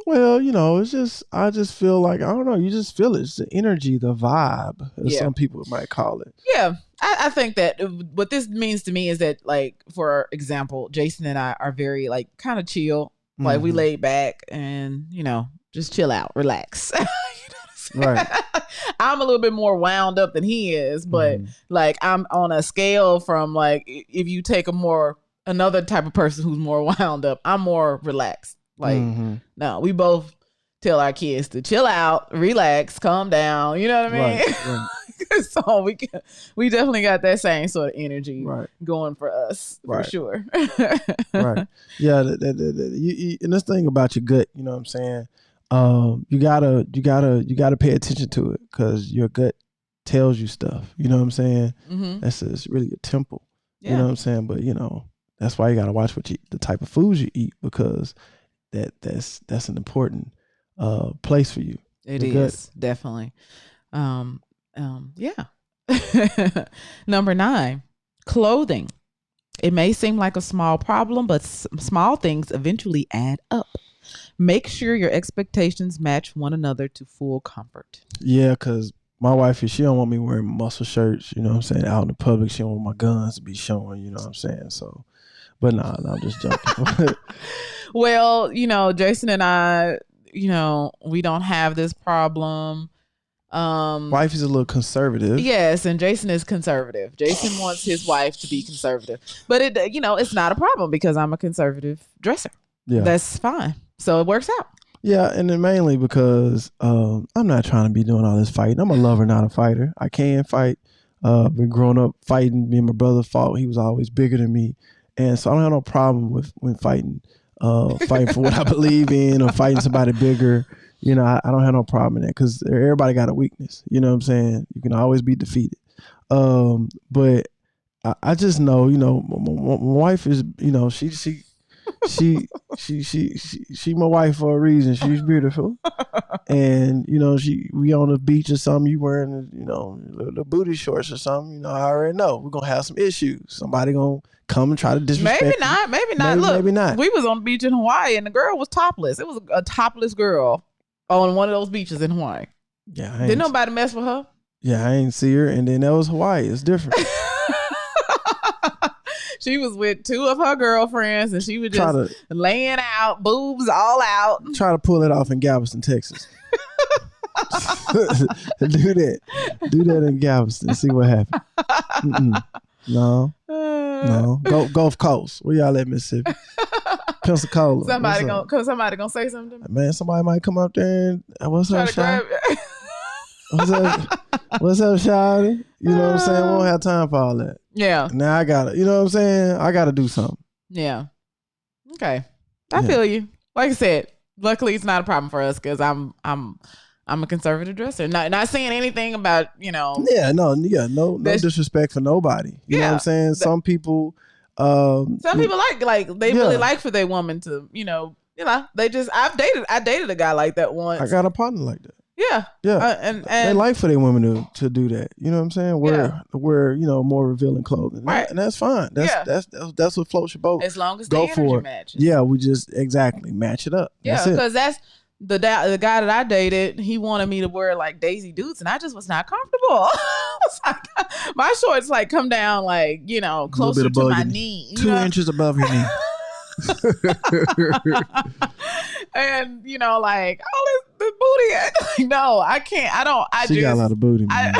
Well, it's just, I just feel like, I don't know, you just feel it. It's the energy, the vibe, as some people might call it. Yeah. I think that what this means to me is that, like, for example, Jason and I are very, like, kind of chill. Mm-hmm. Like, we laid back and, just chill out, relax. Right. I'm a little bit more wound up than he is, but like, I'm on a scale from, like, if you take another type of person who's more wound up, I'm more relaxed. Like, no, we both tell our kids to chill out, relax, calm down. You know what I mean? Right. So we definitely got that same sort of energy going for us, for sure. Right. Yeah. And this thing about your gut, you know what I'm saying? You gotta pay attention to it, because your gut tells you stuff. You know what I'm saying? Mm-hmm. It's really a temple. Yeah. You know what I'm saying? But that's why you gotta watch the type of foods you eat, because that's an important place for you. It is gut. Definitely. Yeah. Number 9, clothing. It may seem like a small problem, but small things eventually add up. Make sure your expectations match one another to full comfort. Yeah, because my wife, she don't want me wearing muscle shirts, you know what I'm saying, out in the public. She don't want my guns to be showing, you know what I'm saying? So, but nah, I'm just joking. Well, Jason and I, we don't have this problem. Wife is a little conservative. Yes, and Jason is conservative. Jason wants his wife to be conservative. But it's not a problem, because I'm a conservative dresser. Yeah. That's fine. So it works out. Yeah, and then mainly because I'm not trying to be doing all this fighting. I'm a lover, not a fighter. I can fight. Been growing up fighting. Me and my brother fought. He was always bigger than me. And so I don't have no problem when fighting. Fighting for what I believe in, or fighting somebody bigger. I don't have no problem in that, because everybody got a weakness. You know what I'm saying? You can always be defeated. But I just know, my wife is, she my wife for a reason. She's beautiful. And, we on the beach or something, you wearing, the booty shorts or something, I already know we're going to have some issues. Somebody going to come and try to disrespect Maybe not. Look, maybe not. We was on the beach in Hawaii, and the girl was topless. It was a topless girl on one of those beaches in Hawaii. Yeah. Didn't nobody mess with her? Yeah, I ain't see her. And then that was Hawaii. It's different. She was with 2 of her girlfriends, and she was just laying out, boobs all out. Try to pull it off in Galveston, Texas. Do that in Galveston. See what happens. No. Gulf Coast. Where y'all at, Mississippi? Pensacola. Somebody gonna say something to me? Man, somebody might come up there and what's up, Shawty? What's up, Shawty? You know what I'm saying? We won't have time for all that. Yeah. Now I gotta, you know what I'm saying? I gotta do something. Yeah. Okay. I feel you. Like I said, luckily it's not a problem for us, because I'm a conservative dresser. Not saying anything about, Yeah, no disrespect for nobody. You know what I'm saying? Some people people really like for their woman to, I dated a guy like that once. I got a partner like that. Yeah. Yeah. And they like for their women to do that. You know what I'm saying? Wear more revealing clothing. Right. And that's fine. That's what floats your boat. As long as the energy matches. Yeah, we just match it up. Yeah, because that's the guy that I dated. He wanted me to wear like Daisy Dukes, and I just was not comfortable. My shorts come down closer to my knee. 2 inches above your knee. And all this booty. No, I can't. I don't. She got a lot of booty. Man.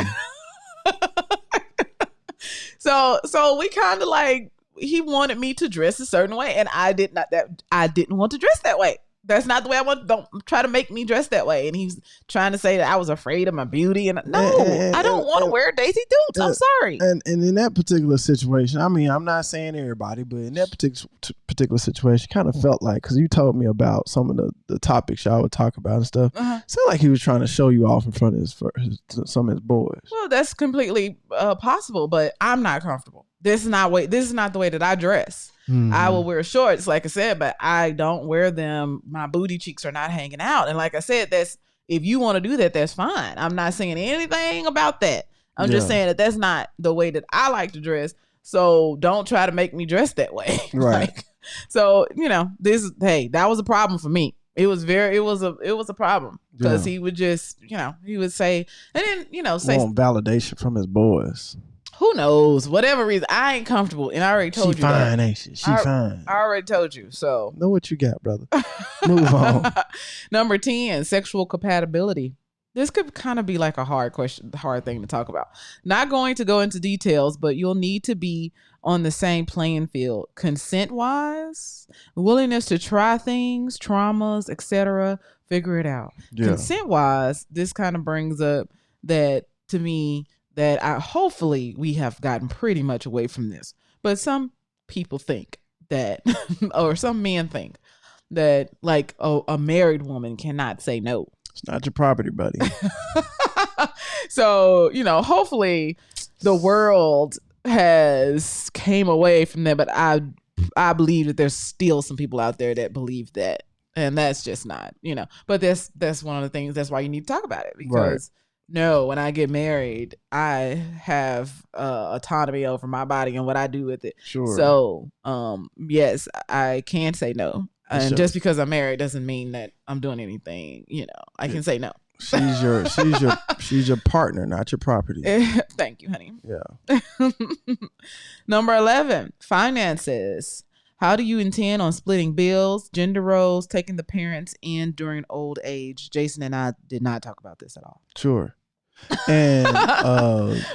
So we kind of he wanted me to dress a certain way, and I didn't want to dress that way. That's not the way I want. Don't try to make me dress that way. And he's trying to say that I was afraid of my beauty. And I don't want to wear Daisy Dukes. I'm sorry. And in that particular situation, I mean, I'm not saying everybody, but in that particular situation, kind of felt like, because you told me about some of the topics y'all would talk about and stuff. Uh-huh. It sounded like he was trying to show you off in front of some of his boys. Well, that's completely possible, but I'm not comfortable. This is not the way that I dress. Mm-hmm. I will wear shorts, like I said, but I don't wear them. My booty cheeks are not hanging out. And like I said, if you want to do that, that's fine. I'm not saying anything about that. I'm just saying that that's not the way that I like to dress. So don't try to make me dress that way. Right. So, that was a problem for me. It was a problem, because he would just, he would say, and then, say want validation from his boys. Who knows? Whatever reason, I ain't comfortable, and I already told you that. She fine, ain't she? She fine. I already told you. So know what you got, brother. Move on. Number 10, sexual compatibility. This could kind of be like a hard thing to talk about. Not going to go into details, but you'll need to be on the same playing field, consent-wise, willingness to try things, traumas, etc., Figure it out. Yeah. Consent wise, this kind of brings up that to me that hopefully we have gotten pretty much away from this. But some people think that, or some men think that like a married woman cannot say no. It's not your property, buddy. So, hopefully the world has came away from that. But I believe that there's still some people out there that believe that. And that's just not, but that's one of the things. That's why you need to talk about it, because no, when I get married, I have autonomy over my body and what I do with it. Sure. So, yes, I can say no. And just because I'm married doesn't mean that I'm doing anything, I can say no. She's your partner, not your property. Thank you, honey. Yeah. Number 11, finances. How do you intend on splitting bills, gender roles, taking the parents in during old age? Jason and I did not talk about this at all. Sure. And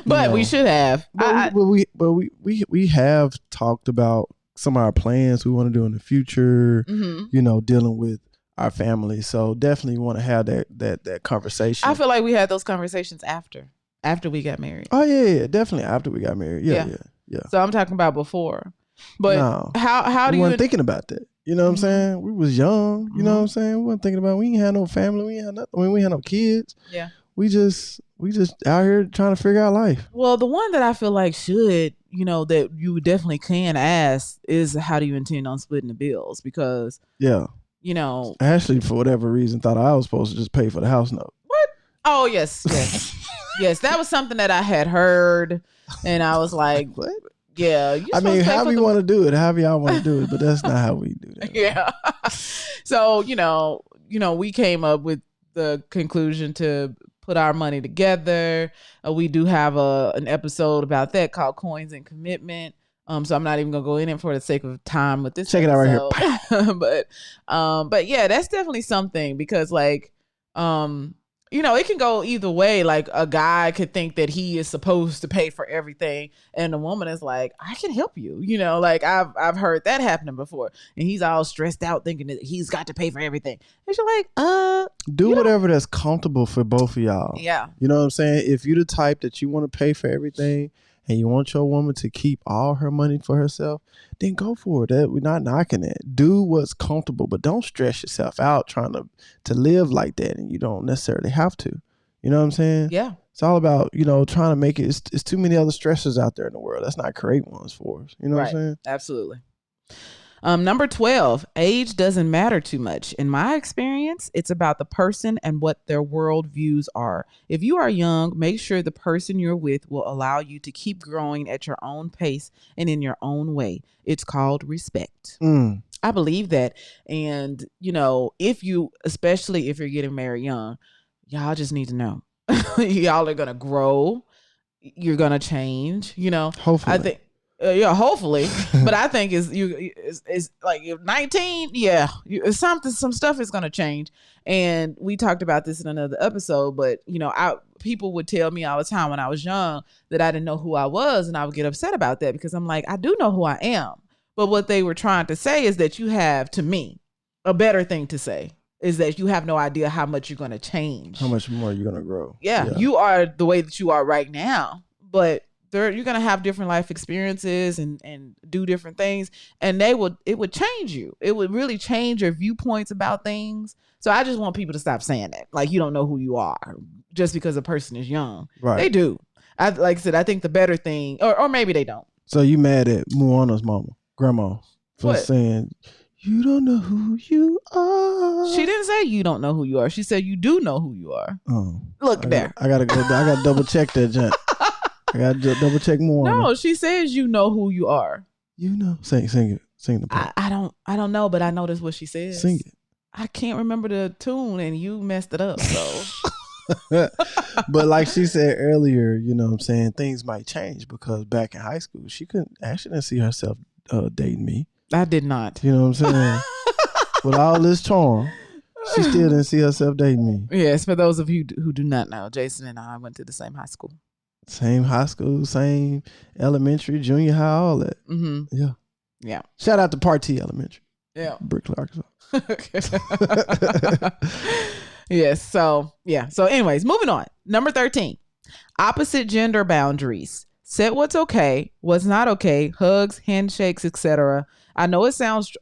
but we should have. But we have talked about some of our plans we want to do in the future. Mm-hmm. Dealing with our family. So definitely want to have that conversation. I feel like we had those conversations after we got married. Oh yeah, definitely after we got married. Yeah. So I'm talking about before. But no, how do you weren't thinking about that? You know what I'm saying? We was young. You know what I'm saying? We weren't thinking about. We ain't had no family. We ain't had nothing. We ain't had no kids. Yeah. We just out here trying to figure out life. Well, the one that I feel like should, that you definitely can ask is, how do you intend on splitting the bills? Because Ashley, for whatever reason, thought I was supposed to just pay for the house note. What? Oh yes. Yes, that was something that I had heard, and I was like, what? Yeah, I mean, however you want to do it, however y'all want to do it, but that's not how we do that. Yeah. So, we came up with the conclusion to put our money together. We do have an episode about that called Coins and Commitment. So I'm not even gonna go in it for the sake of time with this. Check it out right here. But yeah, that's definitely something, because it can go either way. Like, a guy could think that he is supposed to pay for everything, and the woman is like, I can help you. Like I've heard that happening before, and he's all stressed out thinking that he's got to pay for everything. And she's like, do whatever that's comfortable for both of y'all. Yeah. You know what I'm saying? If you're the type that you want to pay for everything and you want your woman to keep all her money for herself, then go for it. We're not knocking it. Do what's comfortable, but don't stress yourself out trying to live like that, and you don't necessarily have to. You know what I'm saying? Yeah. It's all about, trying to make it. It's too many other stressors out there in the world. Let's not create ones for us. You know what I'm saying? Absolutely. Number 12, age doesn't matter too much. In my experience, it's about the person and what their world views are. If you are young, make sure the person you're with will allow you to keep growing at your own pace and in your own way. It's called respect. I believe that. And, especially if you're getting married young, y'all just need to know. Y'all are going to grow. You're going to change, Hopefully. I think. Hopefully, but I think is like 19. Yeah, some stuff is gonna change, and we talked about this in another episode. But people would tell me all the time when I was young that I didn't know who I was, and I would get upset about that, because I'm like, I do know who I am. But what they were trying to say is that you have, to me, a better thing to say is that you have no idea how much you're gonna change, how much more you're gonna grow. Yeah, you are the way that you are right now, but you're going to have different life experiences and do different things, and it would change you. It would really change your viewpoints about things. So I just want people to stop saying that. Like, you don't know who you are just because a person is young. Right. They do. Like I said, I think the better thing, or maybe they don't. So you mad at Moana's grandma for saying, you don't know who you are? She didn't say you don't know who you are. She said you do know who you are. Oh, Look there. I gotta double check that, Jen. I gotta double check more. No, she says you know who you are. Sing it. Sing the part. I don't know, but I know that's what she says. Sing it. I can't remember the tune, and you messed it up. So, but like she said earlier, things might change, because back in high school, she didn't see herself dating me. I did not. You know what I'm saying? With all this charm, she still didn't see herself dating me. Yes, for those of you who do not know, Jason and I went to the same high school. Same high school, same elementary, junior high, all that. Mm-hmm. Yeah. Shout out to Part T Elementary. Yeah. Brickley, Arkansas. Yes. So yeah. So anyways, moving on. Number 13, opposite gender boundaries. Set what's okay, what's not okay, hugs, handshakes, etc. I know it sounds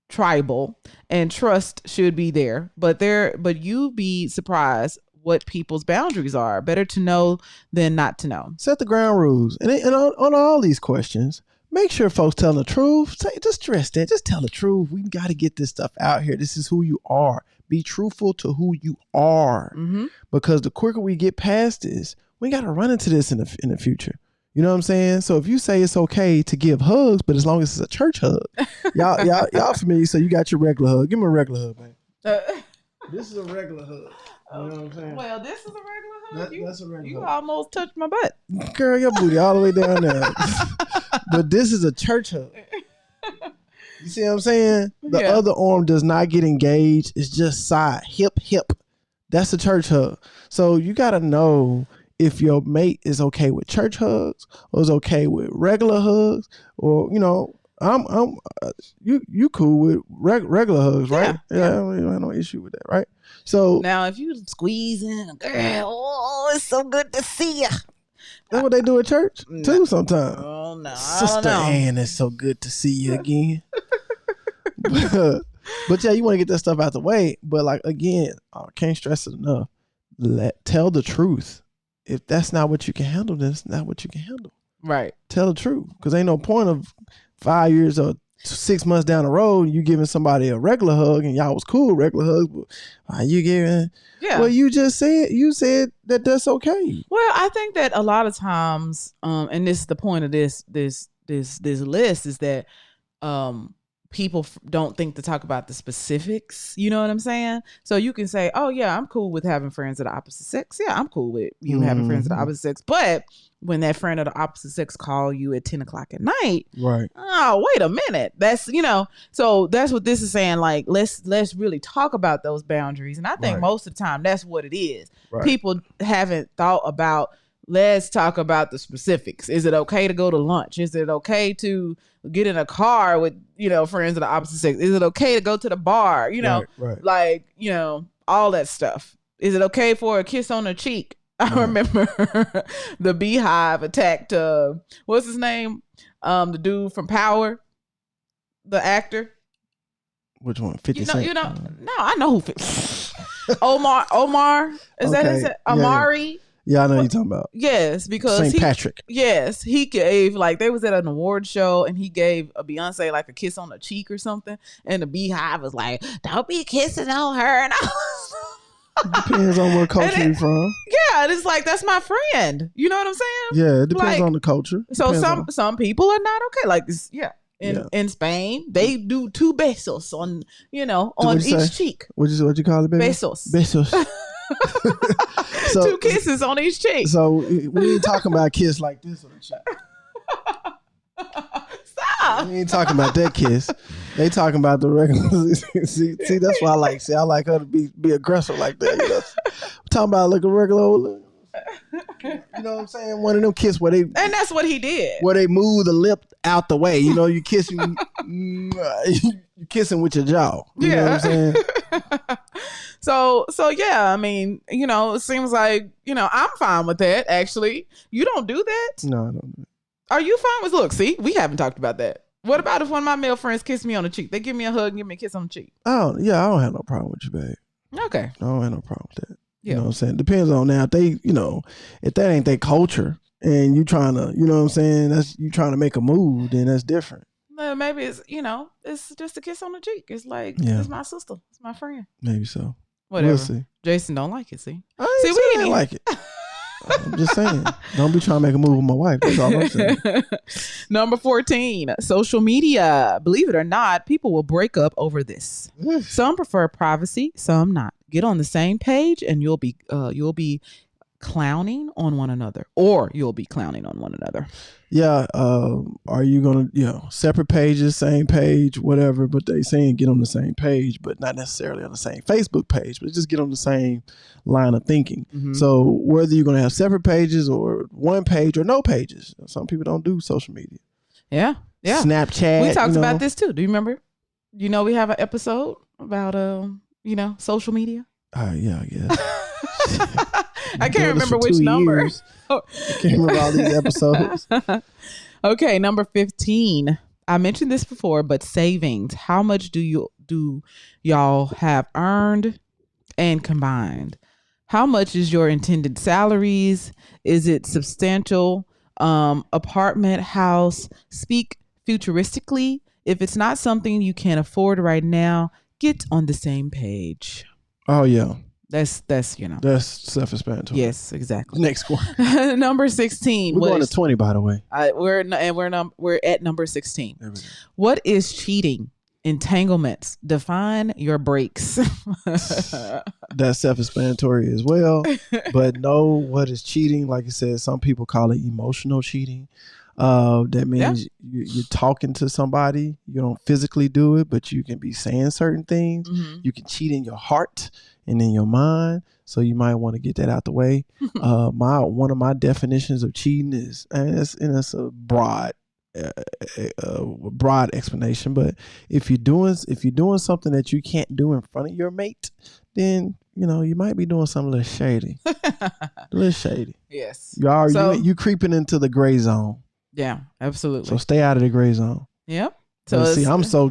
tribal, and trust should be there, but you'd be surprised what people's boundaries are. Better to know than not to know. Set the ground rules, and on all these questions, make sure folks telling the truth. Just stress that. Just tell the truth. We got to get this stuff out here. This is who you are. Be truthful to who you are, because the quicker we get past this, we got to run into this in the future. You know what I'm saying? So if you say it's okay to give hugs, but as long as it's a church hug, y'all familiar? So you got your regular hug. Give me a regular hug, man. This is a regular hug. You know what I'm saying? Well, this is a regular hug. That's a regular hug. You almost touched my butt. Girl, your booty all the way down there. But this is a church hug. You see what I'm saying? The other arm does not get engaged. It's just side, hip. That's a church hug. So you got to know if your mate is okay with church hugs or is okay with regular hugs, or you cool with regular hugs, right? Yeah, I don't have no issue with that, right? So now, if you squeezing, girl, it's so good to see you. That's what they do at church too sometimes. Oh no, Sister Ann, it's so good to see you again. But yeah, you want to get that stuff out the way. But like again, I can't stress it enough. Tell the truth. If that's not what you can handle, then it's not what you can handle. Right. Tell the truth, because ain't no point of 5 years or 6 months down the road you giving somebody a regular hug and y'all was cool regular hugs, but are you giving? Yeah. Well, you said that that's okay. Well, I think that a lot of times, and this is the point of this list, is that people don't think to talk about the specifics. You know what I'm saying? So you can say, oh yeah, I'm cool with having friends of the opposite sex. Yeah, I'm cool with you having friends of the opposite sex. But when that friend of the opposite sex call you at 10 o'clock at night, right? Oh, wait a minute. That's, so that's what this is saying. Like, let's really talk about those boundaries. And I think most of the time that's what it is. Right. People haven't thought about, let's talk about the specifics. Is it okay to go to lunch? Is it okay to get in a car with, friends of the opposite sex? Is it okay to go to the bar? Like, all that stuff. Is it okay for a kiss on the cheek? I remember the Beehive attacked, what's his name? The dude from Power, the actor. Which one? 50 Cent? No, I know who. Omar. Is that his? Amari? Yeah, I know what you're talking about. Yes, because St. Patrick. Yes, he gave, like, they was at an award show and he gave a Beyonce like a kiss on the cheek or something, and the Beehive was like, "Don't be kissing on her." And I was depends on what culture you're from. Yeah, it's like, that's my friend. You know what I'm saying? Yeah, it depends on the culture. So some people are not okay. Like this, in Spain, they do 2 besos on on each cheek. What you call it, baby? Besos. So, 2 kisses on each cheek. So we ain't talking about a kiss like this on the cheek. Stop. We ain't talking about that kiss. They talking about the regular. see, that's why I like her to be aggressive like that. I'm talking about like a regular old. You know what I'm saying? One of them kiss where they, and that's what he did. Where they move the lip out the way. You kissing, you kissing with your jaw. You know what I'm saying? So yeah, I mean, it seems like, I'm fine with that, actually. You don't do that? No, I don't. Are you fine with, look, see, we haven't talked about that. What about if one of my male friends kiss me on the cheek? They give me a hug and give me a kiss on the cheek. Oh, yeah, I don't have no problem with you, babe. Okay. I don't have no problem with that. Yeah. You know what I'm saying? Depends on now. If they, if that ain't their culture and you trying to, you know what I'm saying? That's you trying to make a move, then that's different. Well, maybe it's, it's just a kiss on the cheek. It's like, it's my sister. It's my friend. Maybe so. Whatever. We'll see. Jason don't like it, see? We ain't like it. I'm just saying. Don't be trying to make a move with my wife. That's all I'm saying. Number 14, social media. Believe it or not, people will break up over this. Some prefer privacy, some not. Get on the same page and you'll be clowning on one another, or you'll be clowning on one another. Yeah. Are you going to, separate pages, same page, whatever, but they saying get on the same page, but not necessarily on the same Facebook page, but just get on the same line of thinking. Mm-hmm. So whether you're going to have separate pages or one page or no pages, some people don't do social media. Yeah. Yeah. Snapchat. We talked about this too. Do you remember? You know, we have an episode about social media. Yeah, I guess. I can't remember which number. I can't remember all these episodes. Okay, number 15. I mentioned this before, but savings. How much do y'all have earned and combined? How much is your intended salaries? Is it substantial? Apartment, house? Speak futuristically. If it's not something you can afford right now, get on the same page. Oh yeah. That's self-explanatory. Yes, exactly. Next one. Number 16. We're going to 20, by the way. We're at number 16. What is cheating? Entanglements. Define your breaks. That's self-explanatory as well. But know what is cheating. Like I said, some people call it emotional cheating. That means you're talking to somebody. You don't physically do it, but you can be saying certain things. Mm-hmm. You can cheat in your heart and in your mind. So you might want to get that out the way. One of my definitions of cheating is, and it's a broad explanation, but if you're doing something that you can't do in front of your mate, then you might be doing something a little shady. Yes. You creeping into the gray zone. Yeah, absolutely. So stay out of the gray zone. Yep. So see, I'm so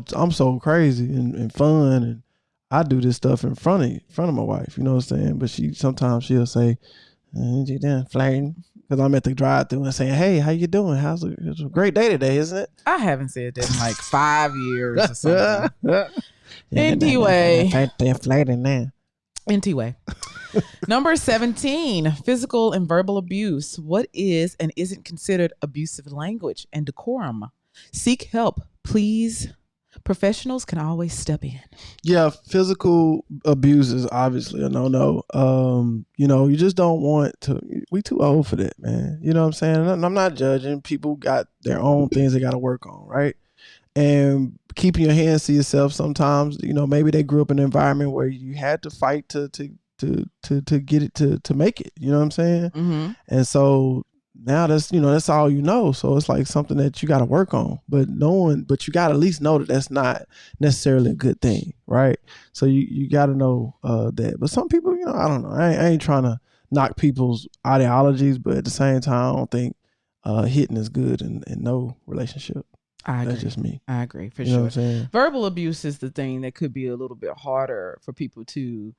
crazy and fun, and I do this stuff in front of my wife. You know what I'm saying? But sometimes she'll say, "You done flirting?" Because I'm at the drive-thru and saying, "Hey, how you doing? It's a great day today, isn't it?" I haven't said that in like 5 years or something. Anyway, they're flirting now. Anyway. Number 17, physical and verbal abuse. What is and isn't considered abusive language and decorum? Seek help, please. Professionals can always step in. Yeah, physical abuse is obviously a no-no. You just don't want to. We too old for that, man. You know what I'm saying? And I'm not judging. People got their own things they got to work on, right? And keeping your hands to yourself sometimes. Maybe they grew up in an environment where you had to fight to get it to make it. You know what I'm saying? Mm-hmm. And so now that's all you know. So it's like something that you got to work on. But you got to at least know that that's not necessarily a good thing, right? So you got to know that. But some people, I don't know. I ain't trying to knock people's ideologies, but at the same time, I don't think hitting is good in no relationship. I agree. That's just me. I agree for you know sure. What I'm saying? Verbal abuse is the thing that could be a little bit harder for people to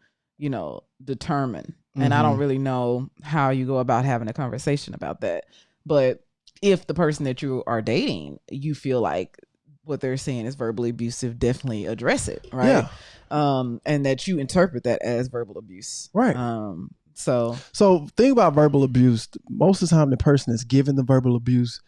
determine. Mm-hmm. And I don't really know how you go about having a conversation about that. But if the person that you are dating, you feel like what they're saying is verbally abusive, definitely address it, right? Yeah. And that you interpret that as verbal abuse. Right. So think about verbal abuse. Most of the time, the person that's giving the verbal abuse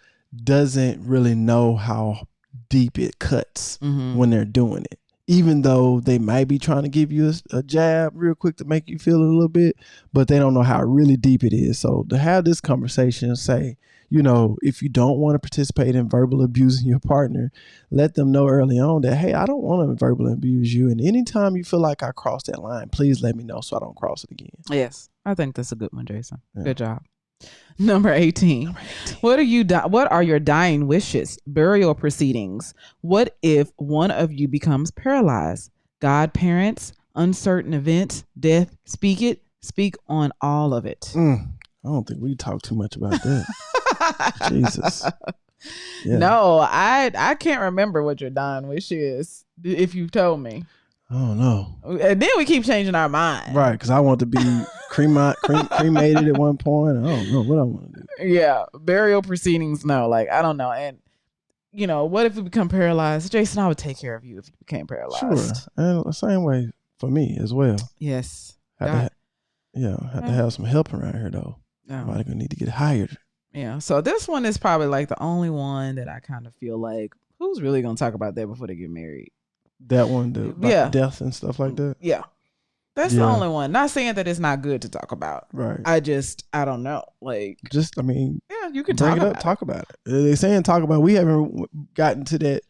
doesn't really know how deep it cuts when they're doing it. Even though they might be trying to give you a jab real quick to make you feel a little bit, but they don't know how really deep it is. So to have this conversation and say, if you don't want to participate in verbal abusing your partner, let them know early on that, hey, I don't want to verbally abuse you. And anytime you feel like I crossed that line, please let me know so I don't cross it again. Yes. I think that's a good one, Jason. Yeah. Good job. Number 18. What are your dying wishes? Burial proceedings. What if one of you becomes paralyzed? Godparents, uncertain events, death. Speak on all of it. I don't think we talk too much about that. Jesus. Yeah. No, I can't remember what your dying wish is. If you told me. I don't know. And then we keep changing our mind. Right, because I want to be cremated at one point. I don't know what I want to do. Yeah, burial proceedings, no. Like, I don't know. And, what if we become paralyzed? Jason, I would take care of you if you became paralyzed. Sure. And the same way for me as well. Yes. Have to have some help around here, though. Somebody going to need to get hired. Yeah, so this one is probably like the only one that I kind of feel like, who's really going to talk about that before they get married? That one, death and stuff like that. Yeah, that's the only one. Not saying that it's not good to talk about. Right. I don't know. Like, you can talk about it. They're saying talk about it. We haven't gotten to that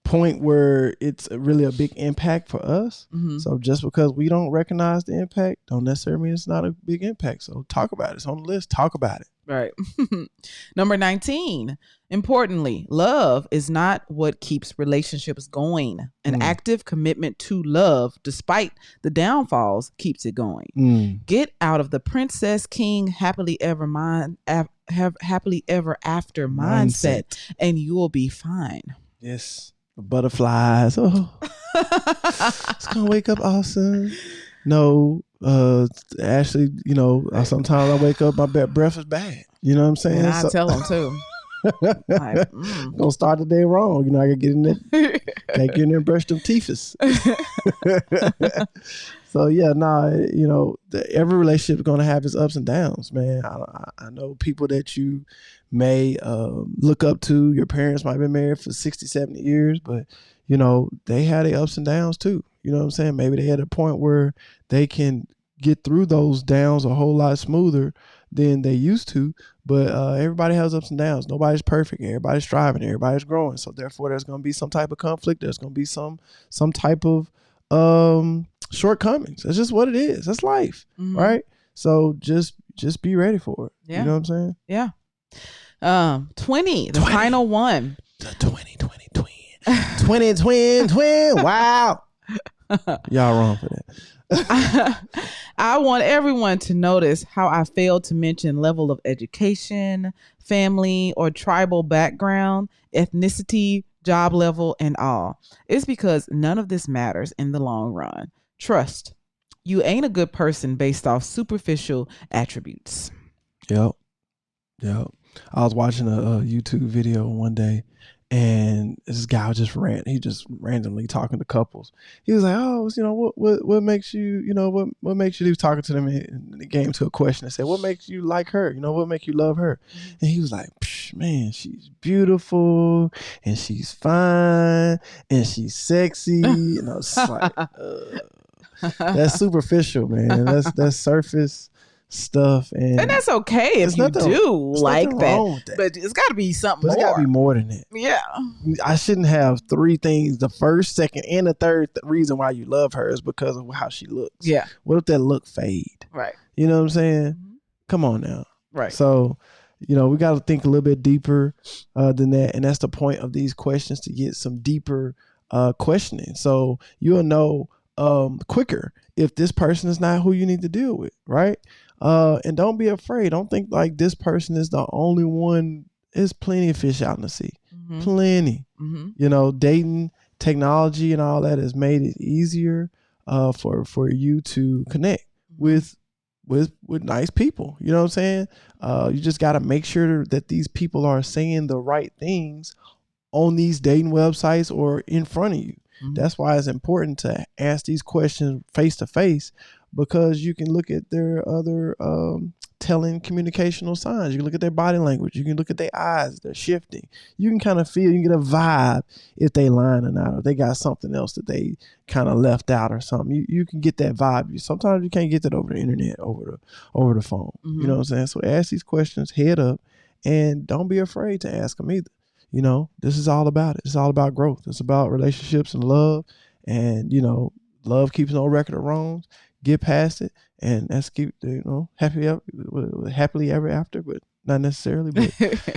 point where it's really a big impact for us. Mm-hmm. So just because we don't recognize the impact, don't necessarily mean it's not a big impact. So talk about it. It's on the list. Talk about it. Right. Number 19. Importantly, love is not what keeps relationships going. An active commitment to love, despite the downfalls, keeps it going. Get out of the princess king happily ever happily ever after mindset, and you will be fine. Yes. Butterflies. Oh, it's gonna wake up awesome. No, actually, sometimes I wake up, my breath is bad. You know what I'm saying? And I tell them too. Like, gonna start the day wrong. I gotta get in there, and brush them teeths. So yeah, every relationship is gonna have its ups and downs, man. I know people that you may look up to. Your parents might have been married for 60, 70 years, but they had their ups and downs too. You know what I'm saying? Maybe they had a point where they can get through those downs a whole lot smoother than they used to. But everybody has ups and downs. Nobody's perfect. Everybody's striving. Everybody's growing. So therefore, there's going to be some type of conflict. There's going to be some type of shortcomings. That's just what it is. That's life, right? So just be ready for it. Yeah. You know what I'm saying? Yeah. 20, the final one. The 2020 twin. Wow. Y'all wrong for that. I want everyone to notice how I failed to mention level of education, family, or tribal background, ethnicity, job level, and all. It's because none of this matters in the long run. Trust. You ain't a good person based off superficial attributes. Yep. I was watching a YouTube video one day, and this guy just randomly talking to couples. He was like, "Oh, what makes you, what makes you?" He was talking to them, and it came to a question and said, "What makes you like her? What makes you love her?" And he was like, "Man, she's beautiful, and she's fine, and she's sexy." And I was like, "That's superficial, man. That's surface stuff, and that's okay if you do like that, but it's got to be something more. It's got to be more than that. Yeah, I shouldn't have three things. The first, second, and the third reason why you love her is because of how she looks. Yeah. What if that look fade? Right. You know what I'm saying? Come on now. Right. So, we got to think a little bit deeper than that, and that's the point of these questions, to get some deeper questioning. So you'll know quicker if this person is not who you need to deal with, right? And don't be afraid. Don't think like this person is the only one. There's plenty of fish out in the sea. Plenty. Dating, technology, and all that has made it easier for you to connect with nice people. You know what I'm saying? You just got to make sure that these people are saying the right things on these dating websites or in front of you. That's why it's important to ask these questions face to face, because you can look at their other telling communicational signs. You can look at their body language. You can look at their eyes. They're shifting. You can kind of feel, you can get a vibe if they lying or not, or they got something else that they kind of left out or something. You can get that vibe. Sometimes you can't get that over the internet, over the phone. You know what I'm saying? So ask these questions head up, and don't be afraid to ask them either. This is all about it. It's all about growth. It's about relationships and love. And, love keeps no record of wrongs. Get past it. And let's keep, happily ever after, but not necessarily. But,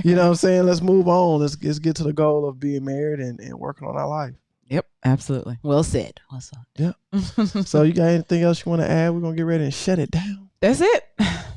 you know what I'm saying? Let's move on. Let's get to the goal of being married and working on our life. Yep, absolutely. Well said. Yeah. So you got anything else you want to add? We're going to get ready and shut it down. That's it.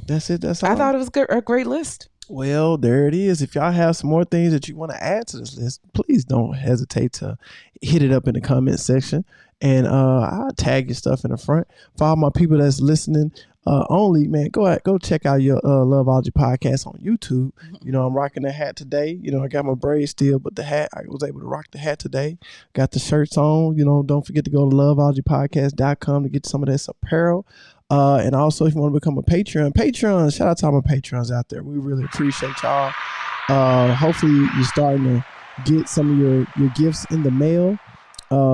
That's all. I thought it was a great list. Well, there it is. If y'all have some more things that you want to add to this list, please don't hesitate to hit it up in the comment section. And I'll tag your stuff in the front. For all my people that's listening only, man, go check out your Loveology podcast on YouTube. I'm rocking the hat today. I got my braids still, but the hat, I was able to rock the hat today. Got the shirts on. Don't forget to go to loveologypodcast.com to get some of this apparel. And also, if you want to become a Patreon, shout out to all my Patrons out there. We really appreciate y'all. Hopefully you're starting to get some of your gifts in the mail.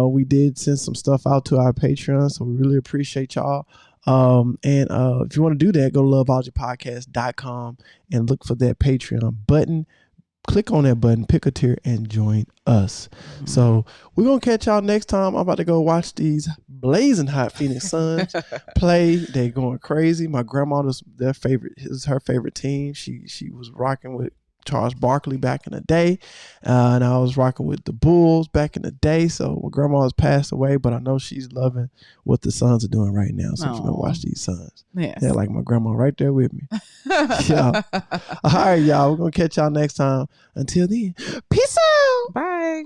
We did send some stuff out to our Patreon, so we really appreciate y'all. And if you want to do that, go to loveologypodcast.com and look for that Patreon button. click on that button, pick a tier, and join us. So we're going to catch y'all next time. I'm about to go watch these blazing hot Phoenix Suns play. They going crazy. My grandmother's her favorite team. She was rocking with Charles Barkley back in the day, and I was rocking with the Bulls back in the day. So my grandma has passed away, but I know she's loving what the Suns are doing right now. So I'm gonna watch these Suns. Yes. Yeah, like my grandma right there with me. Yeah. All right, y'all. We're gonna catch y'all next time. Until then, peace out. Bye.